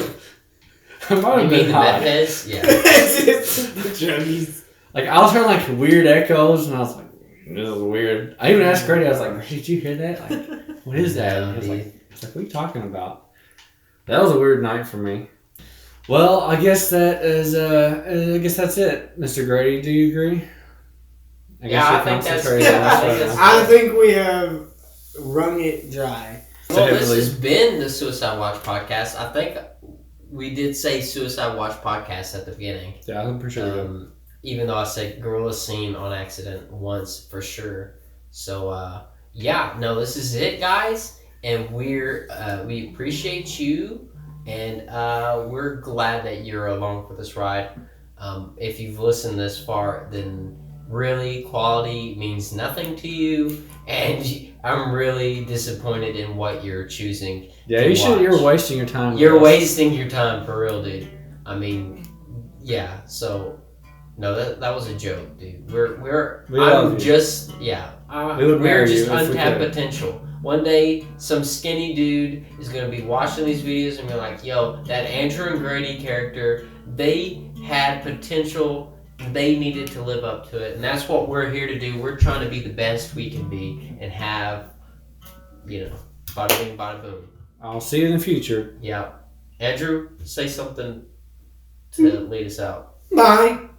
I might have been the high. meth heads? Yeah. The druggies. Like I was hearing like weird echoes, and I was like, "This is weird." I even asked Grady. I was like, "Grady, did you hear that? Like, what is that?" And he was like, "What are you talking about?" That was a weird night for me. Well, I guess that is. I guess that's it, Mr. Grady. Do you agree? I think that's. I think we have wrung it dry. Well, this has been the Suicide Watch podcast. I think we did say Suicide Watch podcast at the beginning. Yeah, I'm pretty sure. Even though I said Gorilla Scene on accident once for sure. So this is it, guys, and we appreciate you, and we're glad that you're along for this ride. If you've listened this far, then really quality means nothing to you, and I'm really disappointed in what you're choosing. Yeah, you're wasting your time. You're wasting your time for real, dude. I mean, yeah. So. No, that was a joke, dude. We're just untapped potential. One day, some skinny dude is gonna be watching these videos and be like, "Yo, that Andrew and Grady character, they had potential. They needed to live up to it, and that's what we're here to do. We're trying to be the best we can be and have, bada bing, bada boom." I'll see you in the future. Yeah, Andrew, say something to lead us out. Bye.